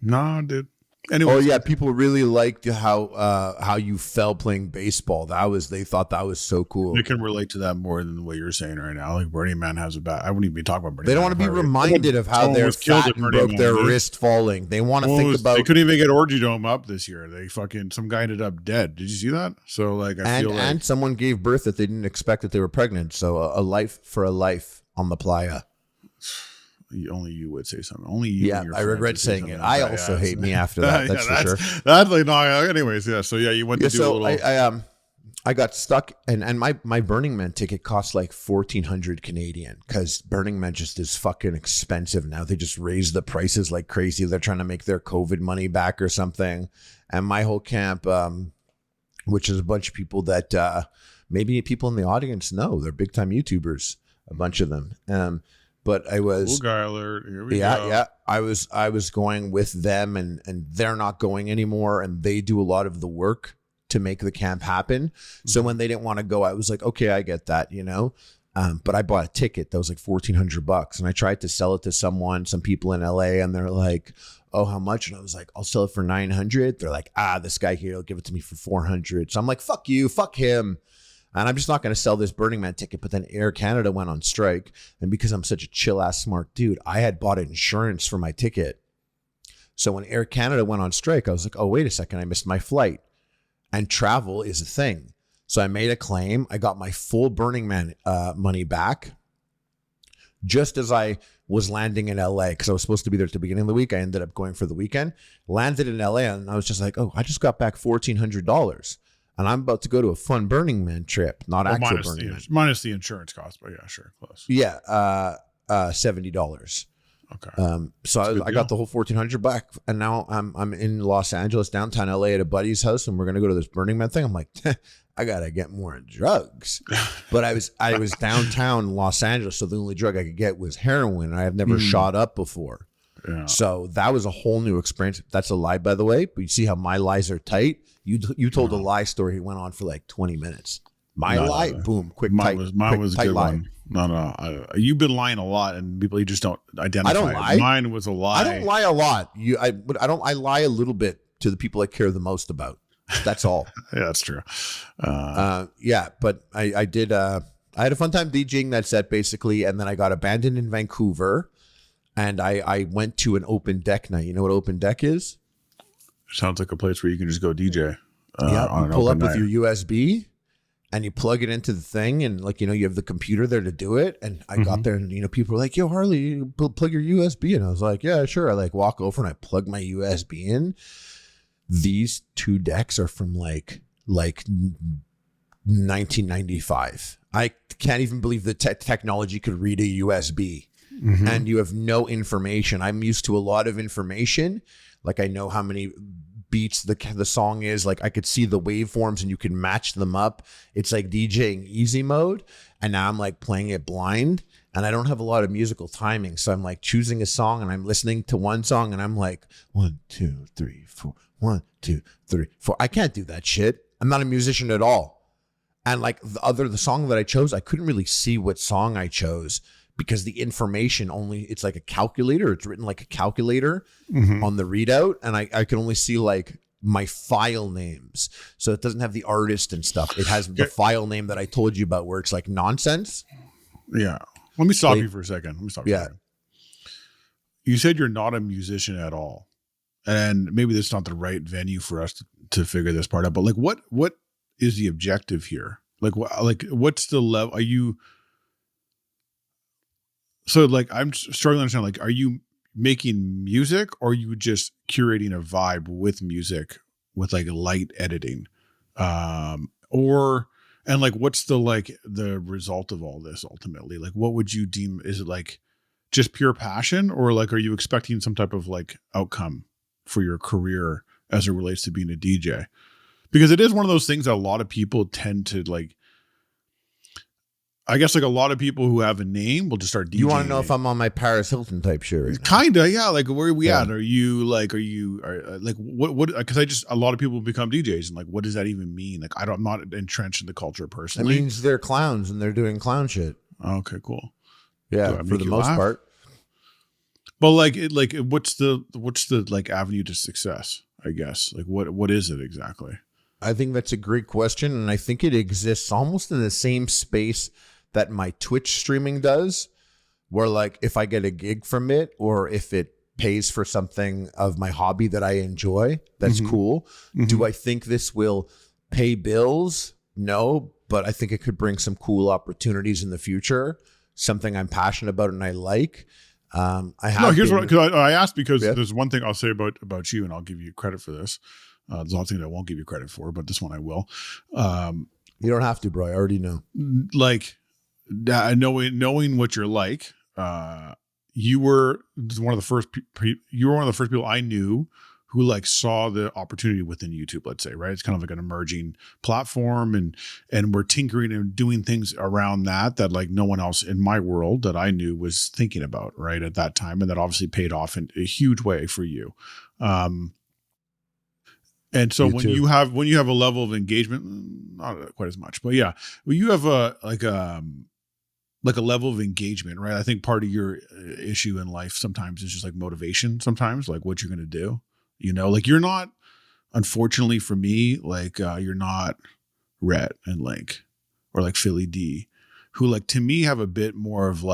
Nah, dude. Anyways. Oh yeah, people really liked how you fell playing baseball. They thought that was so cool. They can relate to that more than what you're saying right now. Like Burning Man has a bad. I wouldn't even be talking about Burning Man. They don't want to be reminded of how they're fat and broke their wrist falling. They want to think about. They couldn't even get Orgy Dome up this year. Some guy ended up dead. Did you see that? So like, and someone gave birth that they didn't expect that they were pregnant. So a life for a life on the playa. Only you would say something. Only you. Yeah, I regret saying it. I also hate me after that. That's for sure. That's like no. Anyways, yeah. So yeah, you went to do a little. I got stuck, and my Burning Man ticket cost like 1,400 Canadian because Burning Man just is fucking expensive now. They just raised the prices like crazy. They're trying to make their COVID money back or something. And my whole camp, which is a bunch of people that maybe people in the audience know, they're big time YouTubers, a bunch of them. But I was cool guy alert. Here we go. Yeah. I was going with them, and they're not going anymore, and they do a lot of the work to make the camp happen. So when they didn't want to go, I was like, okay, I get that, you know. But I bought a ticket that was like $1,400, and I tried to sell it to some people in LA, and they're like, oh, how much? And I was like, I'll sell it for 900. They're like, this guy here will give it to me for 400. So I'm like, fuck you, fuck him. And I'm just not going to sell this Burning Man ticket. But then Air Canada went on strike. And because I'm such a chill ass smart dude, I had bought insurance for my ticket. So when Air Canada went on strike, I was like, oh, wait a second, I missed my flight. And travel is a thing. So I made a claim. I got my full Burning Man money back just as I was landing in LA, because I was supposed to be there at the beginning of the week. I ended up going for the weekend, landed in LA, and I was just like, oh, I just got back $1,400. And I'm about to go to a fun Burning Man trip, not actual Burning Man. Minus the insurance cost, but yeah, sure, close. Yeah, $70. So I got the whole 1,400 back, and now I'm in Los Angeles, downtown LA, at a buddy's house, and we're gonna go to this Burning Man thing. I'm like, I gotta get more drugs, but I was downtown Los Angeles, so the only drug I could get was heroin. I have never shot up before, so that was a whole new experience. That's a lie, by the way. But you see how my lies are tight. You told a lie story. It went on for like 20 minutes. My lie, boom, quick. Mine was a good lie. One. No. You've been lying a lot, and people, you just don't identify. I don't lie. Mine was a lie. I don't lie a lot. I lie a little bit to the people I care the most about. That's all. Yeah, that's true. But I did. I had a fun time DJing that set basically, and then I got abandoned in Vancouver, and I went to an open deck night. You know what open deck is? Sounds like a place where you can just go DJ. You pull up with your USB. And you plug it into the thing, and you have the computer there to do it. And I got there, and people were like, "Yo, Harley, you plug your USB." And I was like, "Yeah, sure." I walk over and I plug my USB in. These two decks are from like 1995. I can't even believe the technology could read a USB. And you have no information. I'm used to a lot of information. I know how many beats the song is. I could see the waveforms and you can match them up. It's like DJing easy mode, and now I'm playing it blind, and I don't have a lot of musical timing, so I'm choosing a song, and I'm listening to one song, and I'm like 1 2 3 4 1 2 3 4. I can't do that shit. I'm not a musician at all. And the song that I chose, I couldn't really see what song I chose, because the information it's like a calculator. It's written like a calculator on the readout. And I can only see my file names. So it doesn't have the artist and stuff. It has the file name that I told you about, where it's nonsense. Yeah. Let me stop you for a second. You said you're not a musician at all. And maybe that's not the right venue for us to figure this part out. But what is the objective here? What's the level? Are you... So I'm struggling to understand, are you making music, or are you just curating a vibe with music with light editing? What's the result of all this ultimately? What would you deem, is it just pure passion, or are you expecting some type of outcome for your career as it relates to being a DJ? Because it is one of those things that a lot of people tend to I guess a lot of people who have a name will just start DJing. You want to know if I'm on my Paris Hilton type shit right now? Kinda, yeah. Where are we at? Are you what? Because a lot of people become DJs, and what does that even mean? I'm not entrenched in the culture personally. It means they're clowns and they're doing clown shit. Okay, cool. Yeah, for the most part. But what's the avenue to success? I guess what is it exactly? I think that's a great question, and I think it exists almost in the same space that my Twitch streaming does, where if I get a gig from it, or if it pays for something of my hobby that I enjoy, that's cool. Do I think this will pay bills? No, but I think it could bring some cool opportunities in the future, something I'm passionate about and I like. Here's what I asked, because there's one thing I'll say about you, and I'll give you credit for this. There's a lot of things I won't give you credit for, but this one I will. You don't have to, bro. I already know. Knowing what you're like, you were one of the first people I knew who saw the opportunity within YouTube, let's say, right? It's kind of an emerging platform, and we're tinkering and doing things around that no one else in my world that I knew was thinking about, right, at that time. And that obviously paid off in a huge way for you. And so when you have a level of engagement, not quite as much, but yeah, when you have a level of engagement, right? I think part of your issue in life sometimes is just motivation. Sometimes what you're going to do, you're not, unfortunately for me, you're not Rhett and Link, or Philly D, who to me have a bit more of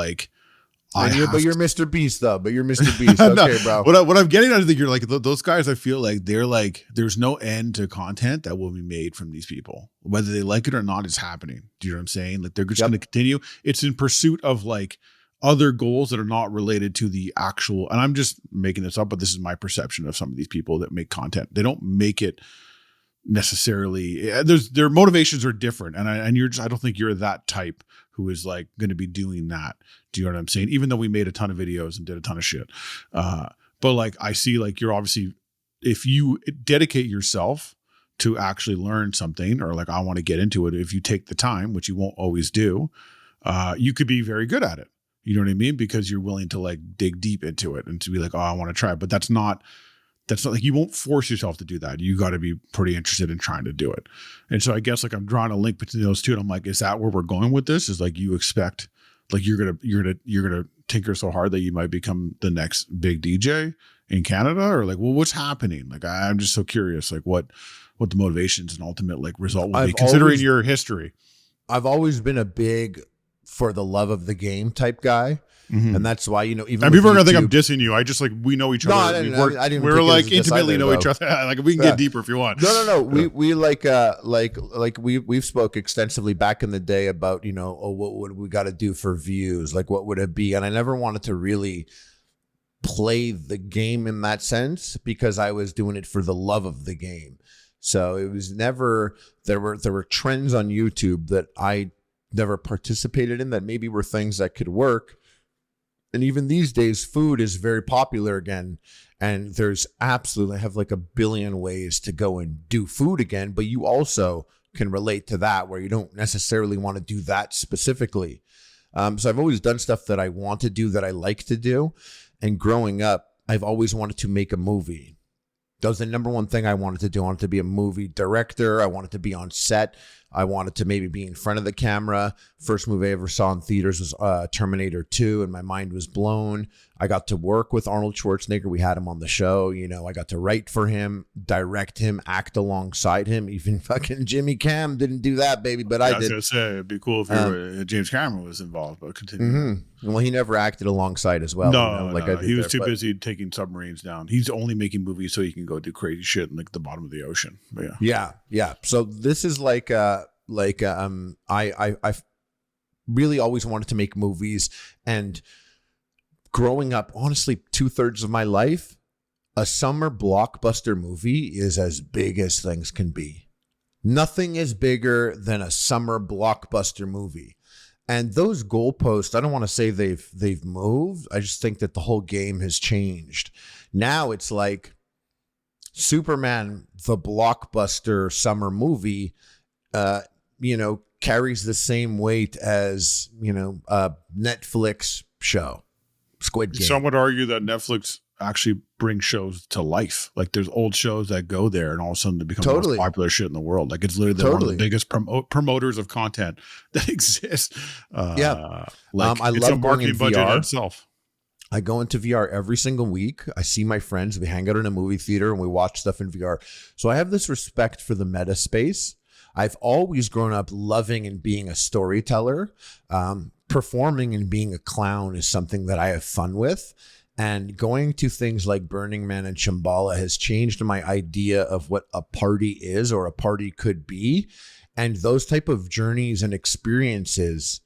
but you're Mr. Beast though. But you're Mr. Beast. Okay, bro. What I'm getting at is that you're those guys. I feel they're there's no end to content that will be made from these people, whether they like it or not. Is happening. Do you know what I'm saying? They're just going to continue. It's in pursuit of other goals that are not related to the actual. And I'm just making this up, but this is my perception of some of these people that make content. They don't make it necessarily. Their motivations are different, and I don't think you're that type who is like going to be doing that. Do you know what I'm saying? Even though we made a ton of videos and did a ton of shit. But like, I see like you're obviously, if you dedicate yourself to actually learn something, or like, I want to get into it. If you take the time, which you won't always do, you could be very good at it. You know what I mean? Because you're willing to like dig deep into it and to be like, oh, I want to try it. But that's not like, you won't force yourself to do that. You got to be pretty interested in trying to do it. And so I guess like I'm drawing a link between those two. And I'm like, is that where we're going with this? Is like, you expect like you're going to tinker so hard that you might become the next big DJ in Canada, or like, well, what's happening? Like, I'm just so curious, like what the motivations and ultimate like result will be, considering your history. I've always been a big for the love of the game type guy. Mm-hmm. And that's why, you know, even and people are gonna think I'm dissing you. I just like, we know each other. I didn't we're like intimately know each other. Like, we can get deeper if you want. No. We like we've spoke extensively back in the day about, you know, oh, what would we got to do for views? Like, what would it be? And I never wanted to really play the game in that sense, because I was doing it for the love of the game. So it was never, there were trends on YouTube that I never participated in that maybe were things that could work. And even these days, food is very popular again. And there's absolutely, I have like a billion ways to go and do food again. But you also can relate to that, where you don't necessarily want to do that specifically. So I've always done stuff that I want to do, that I like to do. And growing up, I've always wanted to make a movie. That was the number one thing I wanted to do. I wanted to be a movie director. I wanted to be on set. I wanted to maybe be in front of the camera. First movie I ever saw in theaters was Terminator 2, and my mind was blown. I got to work with Arnold Schwarzenegger. We had him on the show. You know, I got to write for him, direct him, act alongside him. Even fucking Jimmy Cam didn't do that, baby, but I did. I was going to say, it'd be cool if James Cameron was involved, but continue. Mm-hmm. Well, he never acted alongside as well. No, he was too busy taking submarines down. He's only making movies so he can go do crazy shit in like the bottom of the ocean. But yeah. So this is I really always wanted to make movies, and growing up, honestly, 2/3 of my life, a summer blockbuster movie is as big as things can be. Nothing is bigger than a summer blockbuster movie. And those goalposts, I don't want to say they've moved. I just think that the whole game has changed. Now it's like Superman, the blockbuster summer movie, carries the same weight as, a Netflix show, Squid Game. Some would argue that Netflix actually brings shows to life. Like, there's old shows that go there and all of a sudden they become the most popular shit in the world. Like, it's literally one of the biggest promoters of content that exists. I it's love a marketing budget in itself. I go into VR every single week. I see my friends. We hang out in a movie theater and we watch stuff in VR. So I have this respect for the meta space. I've always grown up loving and being a storyteller. Performing and being a clown is something that I have fun with. And going to things like Burning Man and Shambhala has changed my idea of what a party is or a party could be. And those type of journeys and experiences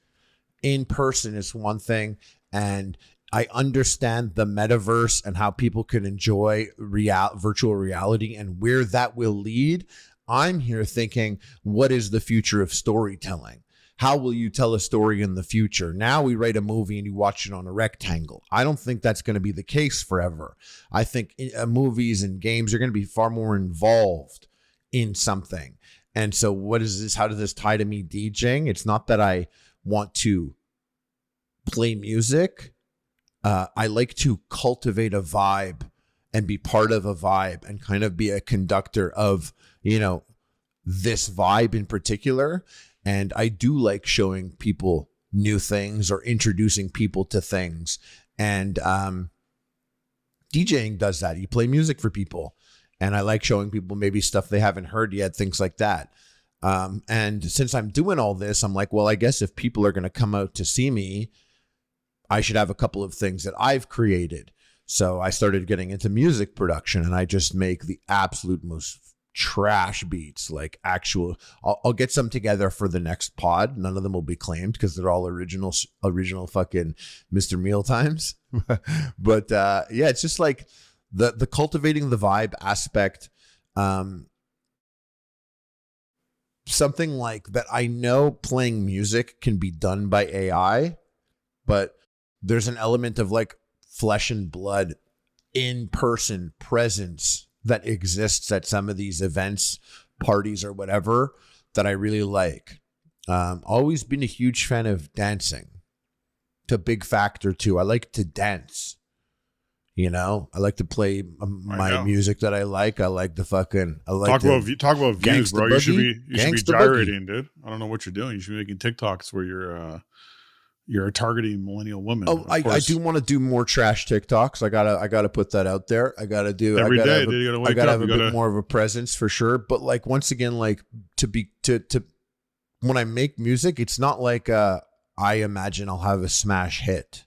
in person is one thing. And I understand the metaverse and how people can enjoy virtual reality and where that will lead. I'm here thinking, what is the future of storytelling? How will you tell a story in the future? Now we write a movie and you watch it on a rectangle. I don't think that's going to be the case forever. I think movies and games are going to be far more involved in something. And so what is this? How does this tie to me DJing? It's not that I want to play music. I like to cultivate a vibe and be part of a vibe and kind of be a conductor of, this vibe in particular. And I do like showing people new things or introducing people to things. And DJing does that. You play music for people. And I like showing people maybe stuff they haven't heard yet, things like that. And since I'm doing all this, I'm like, well, I guess if people are going to come out to see me, I should have a couple of things that I've created. So I started getting into music production, and I just make the absolute most trash beats, like actual. I'll get some together for the next pod. None of them will be claimed because they're all original fucking Mr. Mealtimes. But it's just like the cultivating the vibe aspect. something like that. I know playing music can be done by AI, but there's an element of like flesh and blood, in-person presence that exists at some of these events, parties, or whatever that I really like. Always been a huge fan of dancing. It's a big factor too. I like to dance. You know, I like to play my music that I like. I like the fucking. I like talk about views, bro. Boogie, you should be gyrating, dude. I don't know what you're doing. You should be making TikToks where you're targeting millennial women. Oh, I do want to do more trash TikToks. I gotta put that out there. I gotta have a bit more of a presence for sure. But like once again, like to when I make music, it's not like I imagine I'll have a smash hit.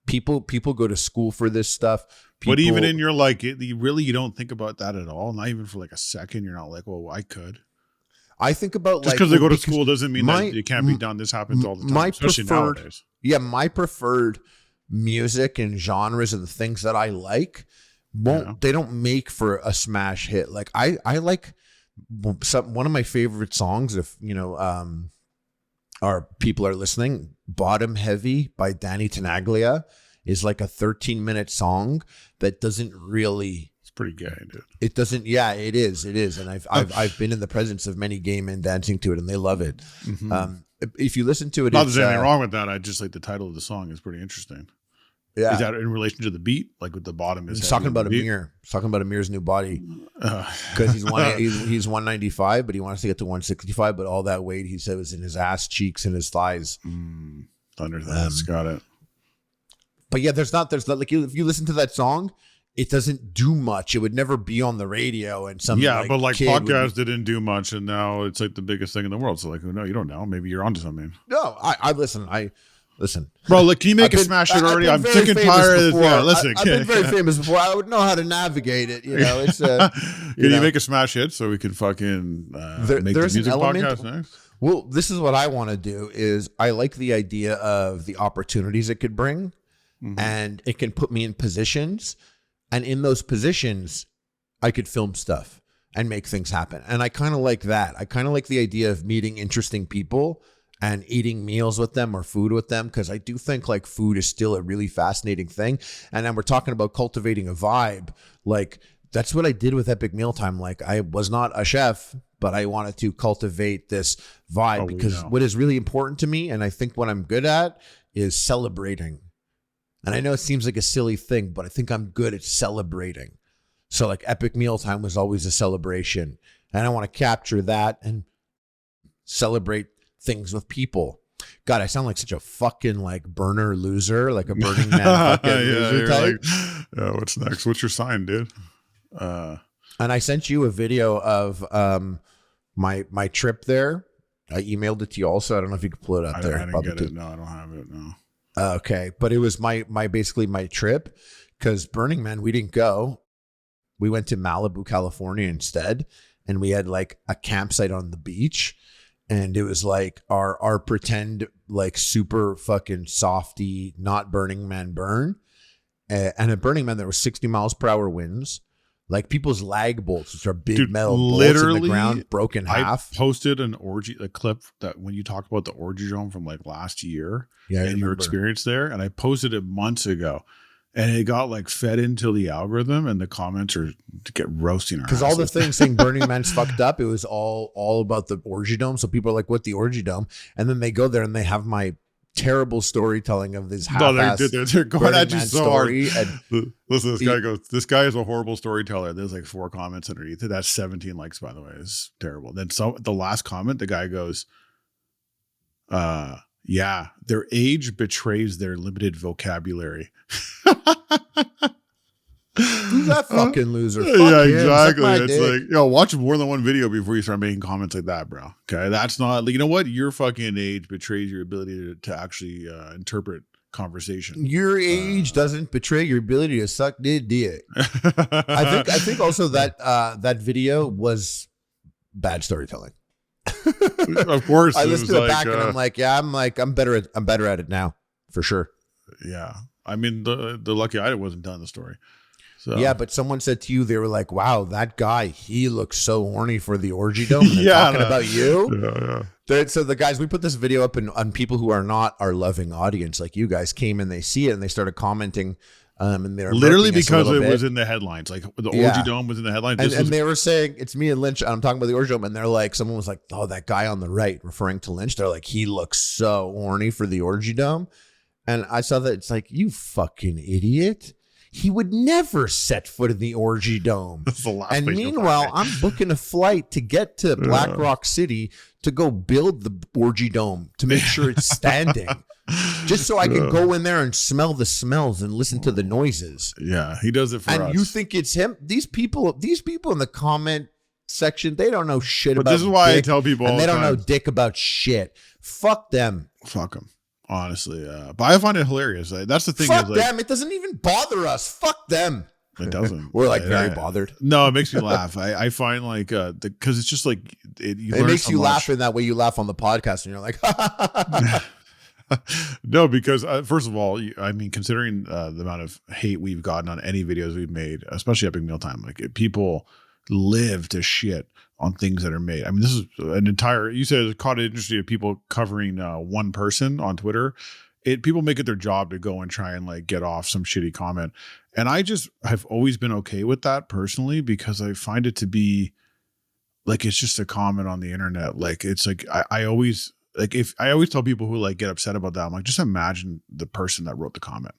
People go to school for this stuff. But even in your like, you don't think about that at all. Not even for like a second. You're not like, well, I could. I think about just because they go to school doesn't mean that it can't be done. This happens all the time, especially nowadays. Yeah, my preferred music and genres and the things that I like they don't make for a smash hit. Like I like one of my favorite songs. If you know, our people are listening, Bottom Heavy by Danny Tenaglia is like a 13-minute song that doesn't really. It's pretty gay, dude. It doesn't. Yeah, it is. And I've been in the presence of many gay men dancing to it, and they love it. Mm-hmm. If you listen to it, not there's anything wrong with that. I just like the title of the song is pretty interesting. Yeah, is that in relation to the beat? Like with the bottom is talking about Amir. He's talking about Amir's new body because he's 195, but he wants to get to 165. But all that weight, he said, was in his ass cheeks and his thighs. Thunder thighs, got it. But yeah, there's not like if you listen to that song, it doesn't do much. It would never be on the radio and something. Yeah, but like podcasts didn't do much, and now it's like the biggest thing in the world. So like, no, you don't know. Maybe you're onto something. No, I listen. Listen, bro. Look, can you make a smash hit already? I'm sick and tired of this. Yeah, listen. I've been very famous before. I would know how to navigate it. You know, it's. Can you make a smash hit so we can fucking make the music podcast next? Well, this is what I want to do. Is I like the idea of the opportunities it could bring, and it can put me in positions, and in those positions, I could film stuff and make things happen. And I kind of like that. I kind of like the idea of meeting interesting people and eating meals with them or food with them, because I do think like food is still a really fascinating thing. And then we're talking about cultivating a vibe. Like that's what I did with Epic Mealtime. Like I was not a chef, but I wanted to cultivate this vibe because what is really important to me, and I think what I'm good at, is celebrating. And I know it seems like a silly thing, but I think I'm good at celebrating. So like Epic Mealtime was always a celebration, and I want to capture that and celebrate things with people. God, I sound like such a fucking like burner loser, like a Burning Man fucking loser type. Like, what's next? What's your sign, dude? And I sent you a video of my trip there. I emailed it to you also. I don't know if you could pull it up there. I didn't get it. No, I don't have it. No. Okay, but it was my basically my trip, because Burning Man, we didn't go. We went to Malibu, California instead, and we had like a campsite on the beach. And it was like our pretend like super fucking softy, not Burning Man burn. And at Burning Man, there was 60 miles per hour winds. Like people's lag bolts, which are big metal bolts in the ground, broke in half. I posted a clip that when you talked about the orgy zone from like last year and your experience there. And I posted it months ago. And it got like fed into the algorithm, and the comments are to get roasting our because all the things saying Burning Man's fucked up. It was all about the orgy dome. So people are like, "What the orgy dome?" And then they go there and they have my terrible storytelling of this half-ass they're going Burning at you Man so story. hard. And listen, this guy is a horrible storyteller. There's like 4 comments underneath it. That's 17 likes, by the way. It's terrible. Then the last comment, the guy goes, yeah, their age betrays their limited vocabulary. Who's that fucking loser? Yeah, exactly. It's like, watch more than one video before you start making comments like that, bro. Okay, that's not, you know what? Your fucking age betrays your ability to actually interpret conversation. Your age doesn't betray your ability to suck dick. I think also that that video was bad storytelling. Of course, I listened to it back and I'm like, I'm better at it now for sure. Yeah, I mean the lucky I wasn't telling the story. So. Yeah, but someone said to you, they were like, wow, that guy, he looks so horny for the orgy dome. And they're talking about you. Yeah. So the guys, we put this video up on people who are not our loving audience, like you guys, came and they see it and they started commenting. And they're literally because it was in the headlines, like the orgy dome was in the headlines. And they were saying, it's me and Lynch. I'm talking about the orgy dome. And they're like, someone was like, oh, that guy on the right, referring to Lynch. They're like, he looks so horny for the orgy dome. And I saw that. It's like, you fucking idiot. He would never set foot in the orgy dome. That's the last and meanwhile, I'm booking a flight to get to Black Rock City to go build the orgy dome to make sure it's standing. Just so I can go in there and smell the smells and listen to the noises. Yeah, he does it for us. And you think it's him? These people in the comment section, they don't know shit about this is why dick, I tell people and they don't know dick about shit. Fuck them. Fuck them. Honestly, but I find it hilarious. That's the thing. Fuck them. It doesn't even bother us. Fuck them. It doesn't. We're like very bothered. No, it makes me laugh. I find like because it's just like it makes you laugh in that way you laugh on the podcast and you're like no, because first of all, I mean, considering the amount of hate we've gotten on any videos we've made, especially Epic Mealtime, like people live to shit on things that are made. I mean, this is an entire, you said it's caught an industry of people covering one person on Twitter. People make it their job to go and try and like get off some shitty comment. And I just have always been okay with that personally, because I find it to be like, it's just a comment on the internet. Like, it's like, I always tell people who like get upset about that, I'm like, just imagine the person that wrote the comment.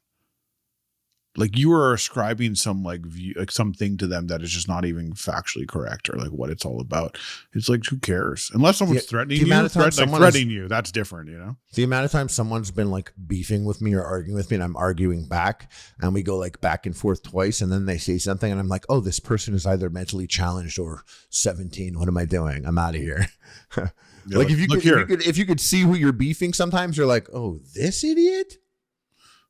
Like, you are ascribing some like view, like something to them that is just not even factually correct or like what it's all about. It's like, who cares? Unless someone's threatening you, that's different, you know? The amount of time someone's been like beefing with me or arguing with me and I'm arguing back and we go like back and forth twice and then they say something and I'm like, oh, this person is either mentally challenged or 17. What am I doing? I'm out of here. Like if you could see who you're beefing, sometimes you're like, oh, this idiot.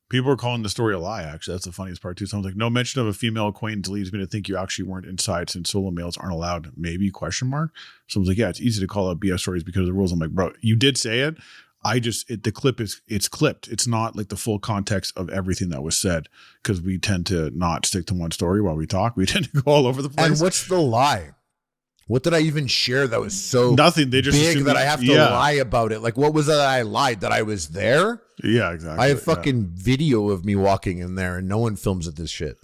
People are calling the story a lie, actually. That's the funniest part, too. Someone's like, no mention of a female acquaintance leads me to think you actually weren't inside since solo males aren't allowed. Maybe, ? Someone's like, yeah, it's easy to call out BS stories because of the rules. I'm like, bro, you did say it. The clip it's clipped. It's not like the full context of everything that was said, because we tend to not stick to one story while we talk. We tend to go all over the place. And what's the lie? What did I even share that was so nothing? They just big that I have to lie about it. Like, what was that I lied? That I was there? Yeah, exactly. I have fucking video of me walking in there and no one films at this shit.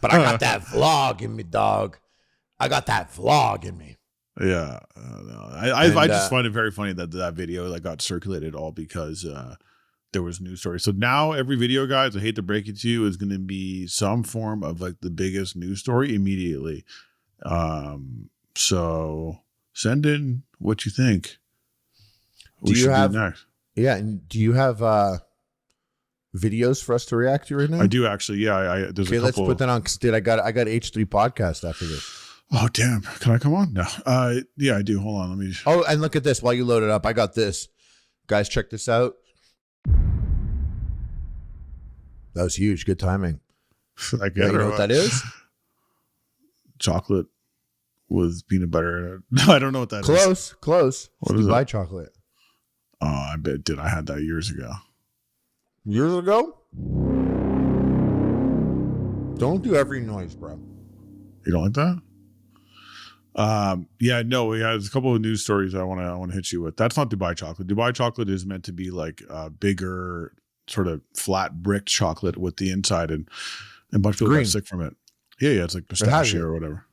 But I got that vlog in me, dog. I got that vlog in me. Yeah. I just find it very funny that video like got circulated all because there was news stories. So now every video, guys, I hate to break it to you, is going to be some form of like the biggest news story immediately. So send in what you think. Do you have next? Yeah, and do you have videos for us to react to right now? I do actually. Yeah, there's a couple. Let's put that on. Cause I got H3 podcast after this. Oh damn! Can I come on? No. Yeah, I do. Hold on. Let me. Oh, and look at this while you load it up. I got this, guys. Check this out. That was huge. Good timing. I get it. You know what that is? Chocolate with peanut butter. No, I don't know what that is. Close. What is Dubai chocolate. Oh, I bet I had that years ago. Years ago? Don't do every noise, bro. You don't like that? Yeah, no, there's a couple of news stories I want to hit you with. That's not Dubai chocolate. Dubai chocolate is meant to be like a bigger sort of flat brick chocolate with the inside, and a bunch of people got sick from it. Yeah, it's like pistachio or whatever.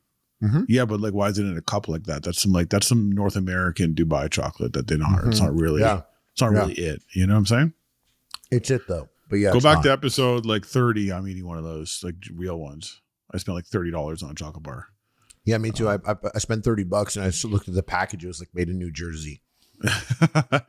Mm-hmm. Yeah, but like, why is it in a cup like that? That's some North American Dubai chocolate that they don't. Mm-hmm. It's not really. Yeah. It's not really it. You know what I'm saying? It's it though. But yeah, go back to episode like 30. I'm eating one of those like real ones. I spent like $30 on a chocolate bar. Yeah, me too. I spent $30 and I just looked at the package. It was like made in New Jersey.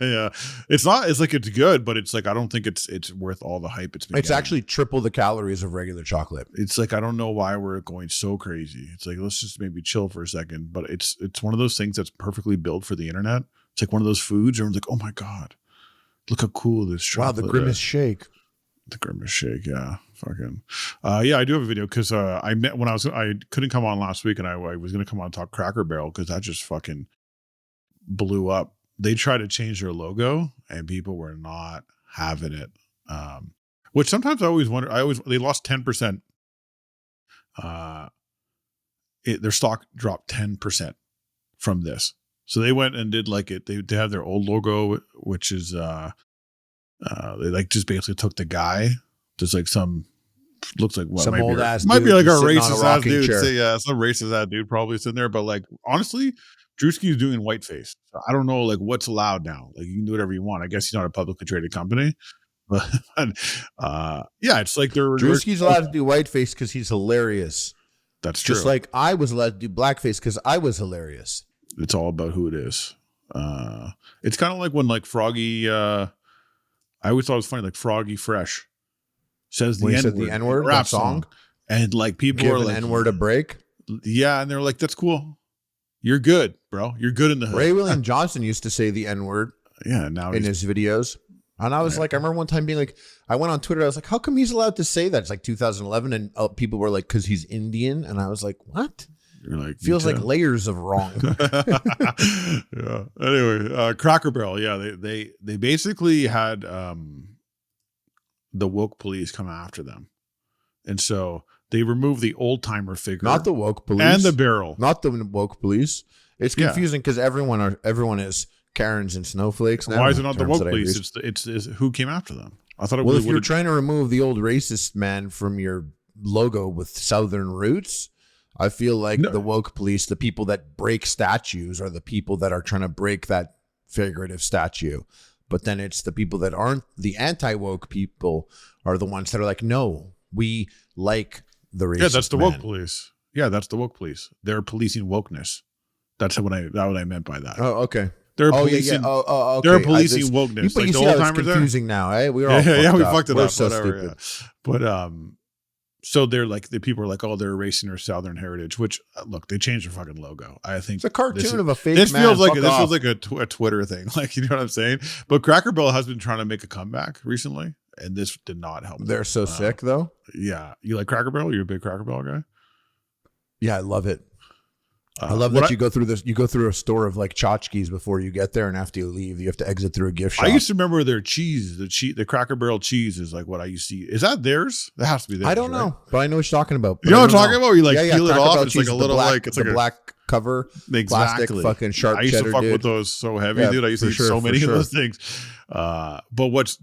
Yeah, it's not. It's like it's good, but it's like I don't think it's worth all the hype. It's actually triple the calories of regular chocolate. It's like I don't know why we're going so crazy. It's like let's just maybe chill for a second. But it's one of those things that's perfectly built for the internet. It's like one of those foods. Everyone's like, oh my god, look how cool this chocolate. Wow, the Grimace shake. The Grimace shake, yeah, fucking, yeah. I do have a video because I couldn't come on last week, and I was going to come on and talk Cracker Barrel because that just fucking blew up. They tried to change their logo and people were not having it. Which sometimes I always wonder, they lost 10% their stock dropped 10% from this. So they went and did like it. They have their old logo, which is they like just basically took the guy, just like some looks like what some old ass might dude be like a sitting on racist ass dude. chair. Yeah, some racist ass dude probably sitting there. But like honestly, Drewski's doing whiteface. So I don't know like what's allowed now. Like you can do whatever you want. I guess he's not a publicly traded company. But yeah, it's like Drewski's allowed to do whiteface because he's hilarious. That's true. Just like I was allowed to do blackface because I was hilarious. It's all about who it is. It's kind of like when like Froggy, I always thought it was funny, like Froggy Fresh says the N-word rap song. And like people are like N-word a break. Yeah, and they're like, that's cool. You're good, bro. You're good in the hood. Ray William Johnson used to say the N-word now in his videos. And I was like, I remember one time being like, I went on Twitter. I was like, how come he's allowed to say that? It's like 2011. And people were like, because he's Indian. And I was like, what? You're like, feels like layers of wrong. Yeah. Anyway, Cracker Barrel. Yeah. They basically had the woke police come after them. And so they removed the old timer figure. Not the woke police. And the barrel. Not the woke police. It's confusing because everyone is Karens and snowflakes now. Why is it not the woke police? It's who came after them. I thought it was. Well, if you're trying to remove the old racist man from your logo with Southern roots, I feel like the woke police, the people that break statues, are the people that are trying to break that figurative statue. But then it's the people that aren't the anti-woke people are the ones that are like, no, we like the racist. Yeah, that's the woke police. Yeah, that's the woke police. They're policing wokeness. That's what I meant by that. Oh, okay. They're policing. Okay. They're policing wokeness. Like the old timers confusing now, eh? We all we fucked it up. So whatever, stupid. But so they're like the people are like, oh, they're erasing their Southern heritage. Which look, they changed their fucking logo. I think it's a cartoon of a fake. This man. feels like a Twitter thing. Like you know what I'm saying. But Cracker Barrel has been trying to make a comeback recently, and this did not help. They're so sick though. Yeah, you like Cracker Barrel? You're a big Cracker Barrel guy. Yeah, I love it. I love that you go through this. You go through a store of like tchotchkes before you get there, and after you leave, you have to exit through a gift shop. I used to remember their cheese. The Cracker Barrel cheese is like what I used to eat. Is that theirs? That has to be theirs. I don't know, but I know what you're talking about. You know what I'm talking about? You like peel it off. It's like a little it's like a black cover, plastic fucking sharp. I used cheddar, to fuck dude. with those so heavy, dude. I used to eat so many of those things. But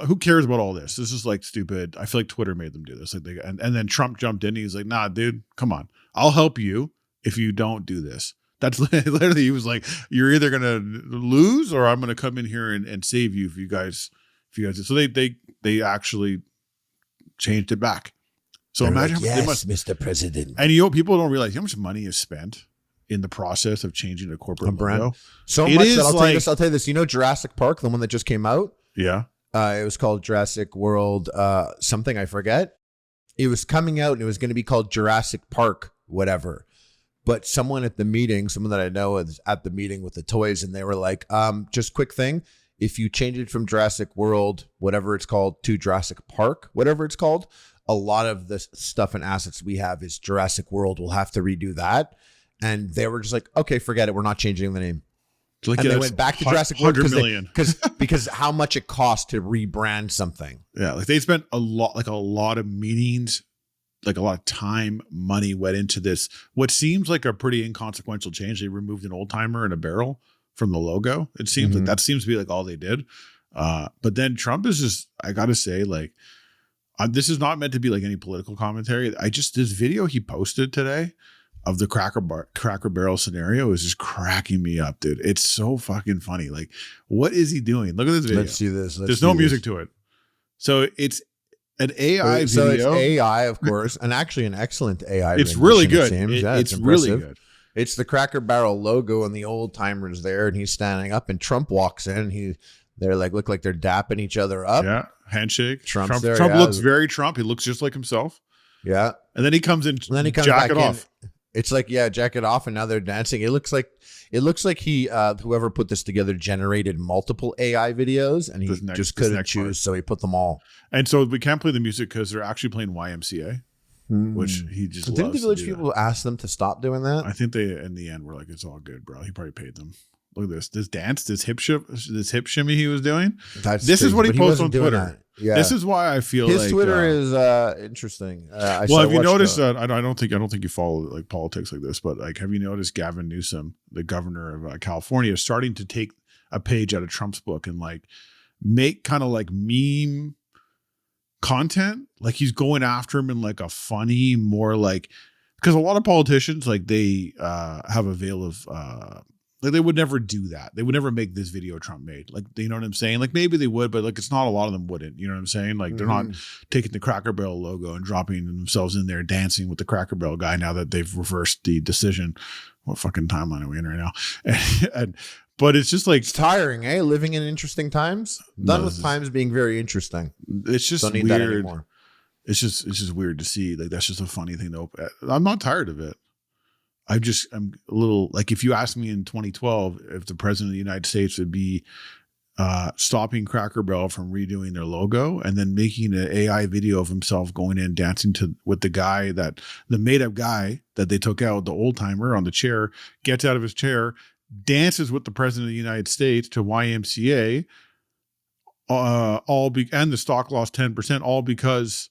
who cares about all this? This is like stupid. I feel like Twitter made them do this. Like and then Trump jumped in. He's like, nah, dude, come on. I'll help you if you don't do this. That's literally, he was like, you're either going to lose or I'm going to come in here and save you if you guys. So they actually changed it back. So They're imagine, like, yes, Mr. President. And people don't realize how much money is spent in the process of changing a corporate brand. logo. So much that I'll tell you this. You know Jurassic Park, the one that just came out? Yeah. It was called Jurassic World something, I forget. It was coming out and it was going to be called Jurassic Park, whatever. But someone at the meeting, someone that I know was at the meeting with the toys, and they were like, just quick thing. If you change it from Jurassic World, whatever it's called, to Jurassic Park, whatever it's called, a lot of the stuff and assets we have is Jurassic World. We'll have to redo that. And they were just like, okay, forget it. We're not changing the name. Like, and they went back to Jurassic World because how much it costs to rebrand something. Yeah, like they spent a lot of meetings, like a lot of time, money went into this. What seems like a pretty inconsequential change. They removed an old timer and a barrel from the logo. It seems like that seems to be like all they did. But then Trump is just, I got to say, like, this is not meant to be like any political commentary. This video he posted today of the Cracker Barrel scenario is just cracking me up, dude. It's so fucking funny. Like, what is he doing? Look at this video. Let's see this. There's no music to it. So it's an AI video. So it's AI, of course, and actually an excellent AI. It's really good. It's really good. It's the Cracker Barrel logo and the old timers there, and he's standing up, and Trump walks in. They're like, look like they're dapping each other up. Yeah, handshake. Trump there, looks very Trump. He looks just like himself. Yeah, and then he comes in. And then he comes jacket back off. It's like, yeah, jacket off, and now they're dancing. It looks like he whoever put this together generated multiple AI videos, and he just couldn't choose, so he put them all. And so we can't play the music because they're actually playing YMCA, which he just loves. Didn't the Village people ask them to stop doing that? I think they, in the end, were like, it's all good, bro. He probably paid them. Look at this. This dance, this hip shimmy he was doing. This is what he posts on Twitter. That. Yeah. This is why I feel his like Twitter is interesting. Have you noticed that? I don't think you follow like politics like this, but like, have you noticed Gavin Newsom, the governor of California, is starting to take a page out of Trump's book and like make kind of like meme content? Like he's going after him in like a funny, more like, because a lot of politicians like they have a veil of like they would never do that. They would never make this video Trump made. Like, you know what I'm saying? Like maybe they would, but like it's not, a lot of them wouldn't. You know what I'm saying? Like they're not taking the Cracker Barrel logo and dropping themselves in there dancing with the Cracker Barrel guy now that they've reversed the decision. What fucking timeline are we in right now? But it's just like, it's tiring, eh? Living in interesting times. Done with times being very interesting. It's just don't need weird. That anymore. It's just weird to see. Like that's just a funny thing to open. I'm not tired of it. I'm a little like, if you asked me in 2012 if the president of the United States would be stopping Cracker Barrel from redoing their logo and then making an AI video of himself going in dancing with the made up guy that they took out, the old timer on the chair, gets out of his chair, dances with the president of the United States to YMCA, and the stock lost 10%, all because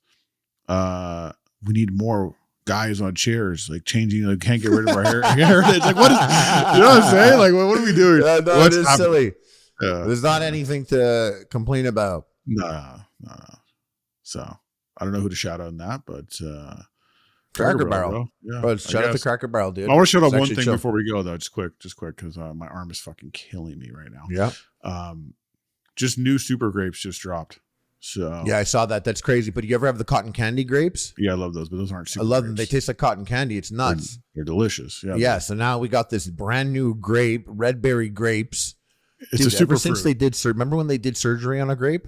we need more guys on chairs, like changing, like can't get rid of our heritage. Like what is, you know what I'm saying? Like what are we doing? No, it is silly. There's not anything to complain about. No. So I don't know who to shout out on that, but Cracker Barrel. Yeah, but shout out to Cracker Barrel, dude. I want to shout out one thing before we go though, just quick, because my arm is fucking killing me right now. Yeah. Just new super grapes just dropped. So yeah, I saw that. That's crazy. But you ever have the cotton candy grapes? Yeah, I love those, but those aren't super. I love grapes. them. They taste like cotton candy. It's nuts. They're delicious. Yeah. Yeah. So now we got this brand new grape, red berry grapes. It's a super ever since they did, remember when they did surgery on a grape?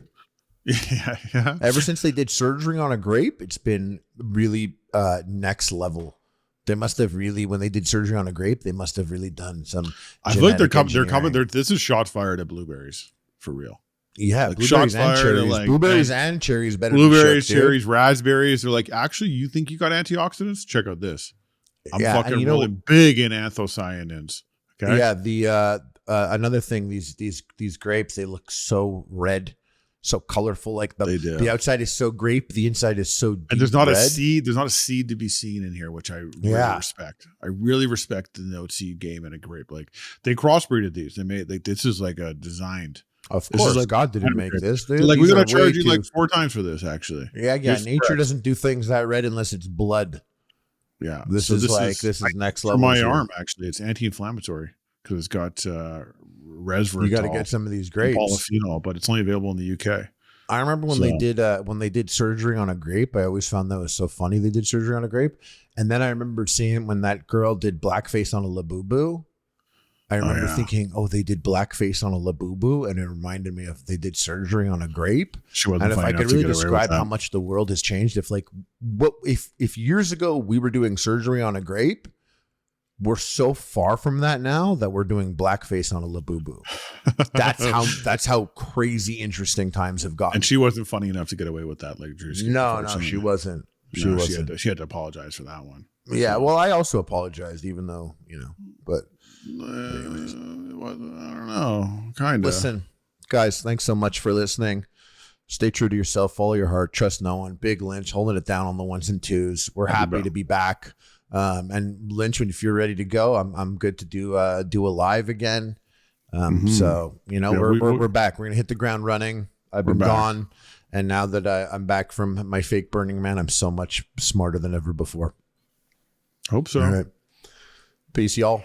Yeah. Ever since they did surgery on a grape, it's been really next level. They must have really, when they did surgery on a grape, they must have really done some. I feel like they're coming. This is shots fired at blueberries for real. Yeah, like blueberries and cherries. Like, blueberries and cherries better. Blueberries, cherries, raspberries. They're like, actually, you think you got antioxidants? Check out this. I'm fucking rolling big in anthocyanins. Okay. Yeah. The another thing, these grapes, they look so red, so colorful. Like the outside is so grape, the inside is so deep. And there's not red. a seed. There's not a seed to be seen in here, which I really respect. I really respect the no seed game in a grape. Like they crossbreeded these. They made like this is like a designed. Of course, like, God didn't make this, dude. Like we're gonna charge you like 4 times for this, actually. Yeah. Nature doesn't do things that red unless it's blood. Yeah, this is next level. For my arm, actually, it's anti-inflammatory because it's got resveratrol. You got to get some of these grapes. Polyphenol, but it's only available in the UK. I remember when they did surgery on a grape. I always found that was so funny. They did surgery on a grape, and then I remember seeing when that girl did blackface on a Labubu. I remember thinking, they did blackface on a Labubu, and it reminded me of they did surgery on a grape. And if I could really describe how much the world has changed, if years ago we were doing surgery on a grape, we're so far from that now that we're doing blackface on a Labubu. That's how crazy interesting times have gotten. And she wasn't funny enough to get away with that, like Drewski. No, she wasn't. She wasn't. She had to apologize for that one. Yeah, well, I also apologized, even though but. I don't know. Kind of. Listen, guys, thanks so much for listening. Stay true to yourself. Follow your heart. Trust no one. Big Lynch, holding it down on the ones and twos. We're happy to be back. And Lynch, if you're ready to go, I'm good to do a live again. So we're back. We're gonna hit the ground running. I've been gone, and now that I'm back from my fake Burning Man, I'm so much smarter than ever before. Hope so. All right. Peace, y'all.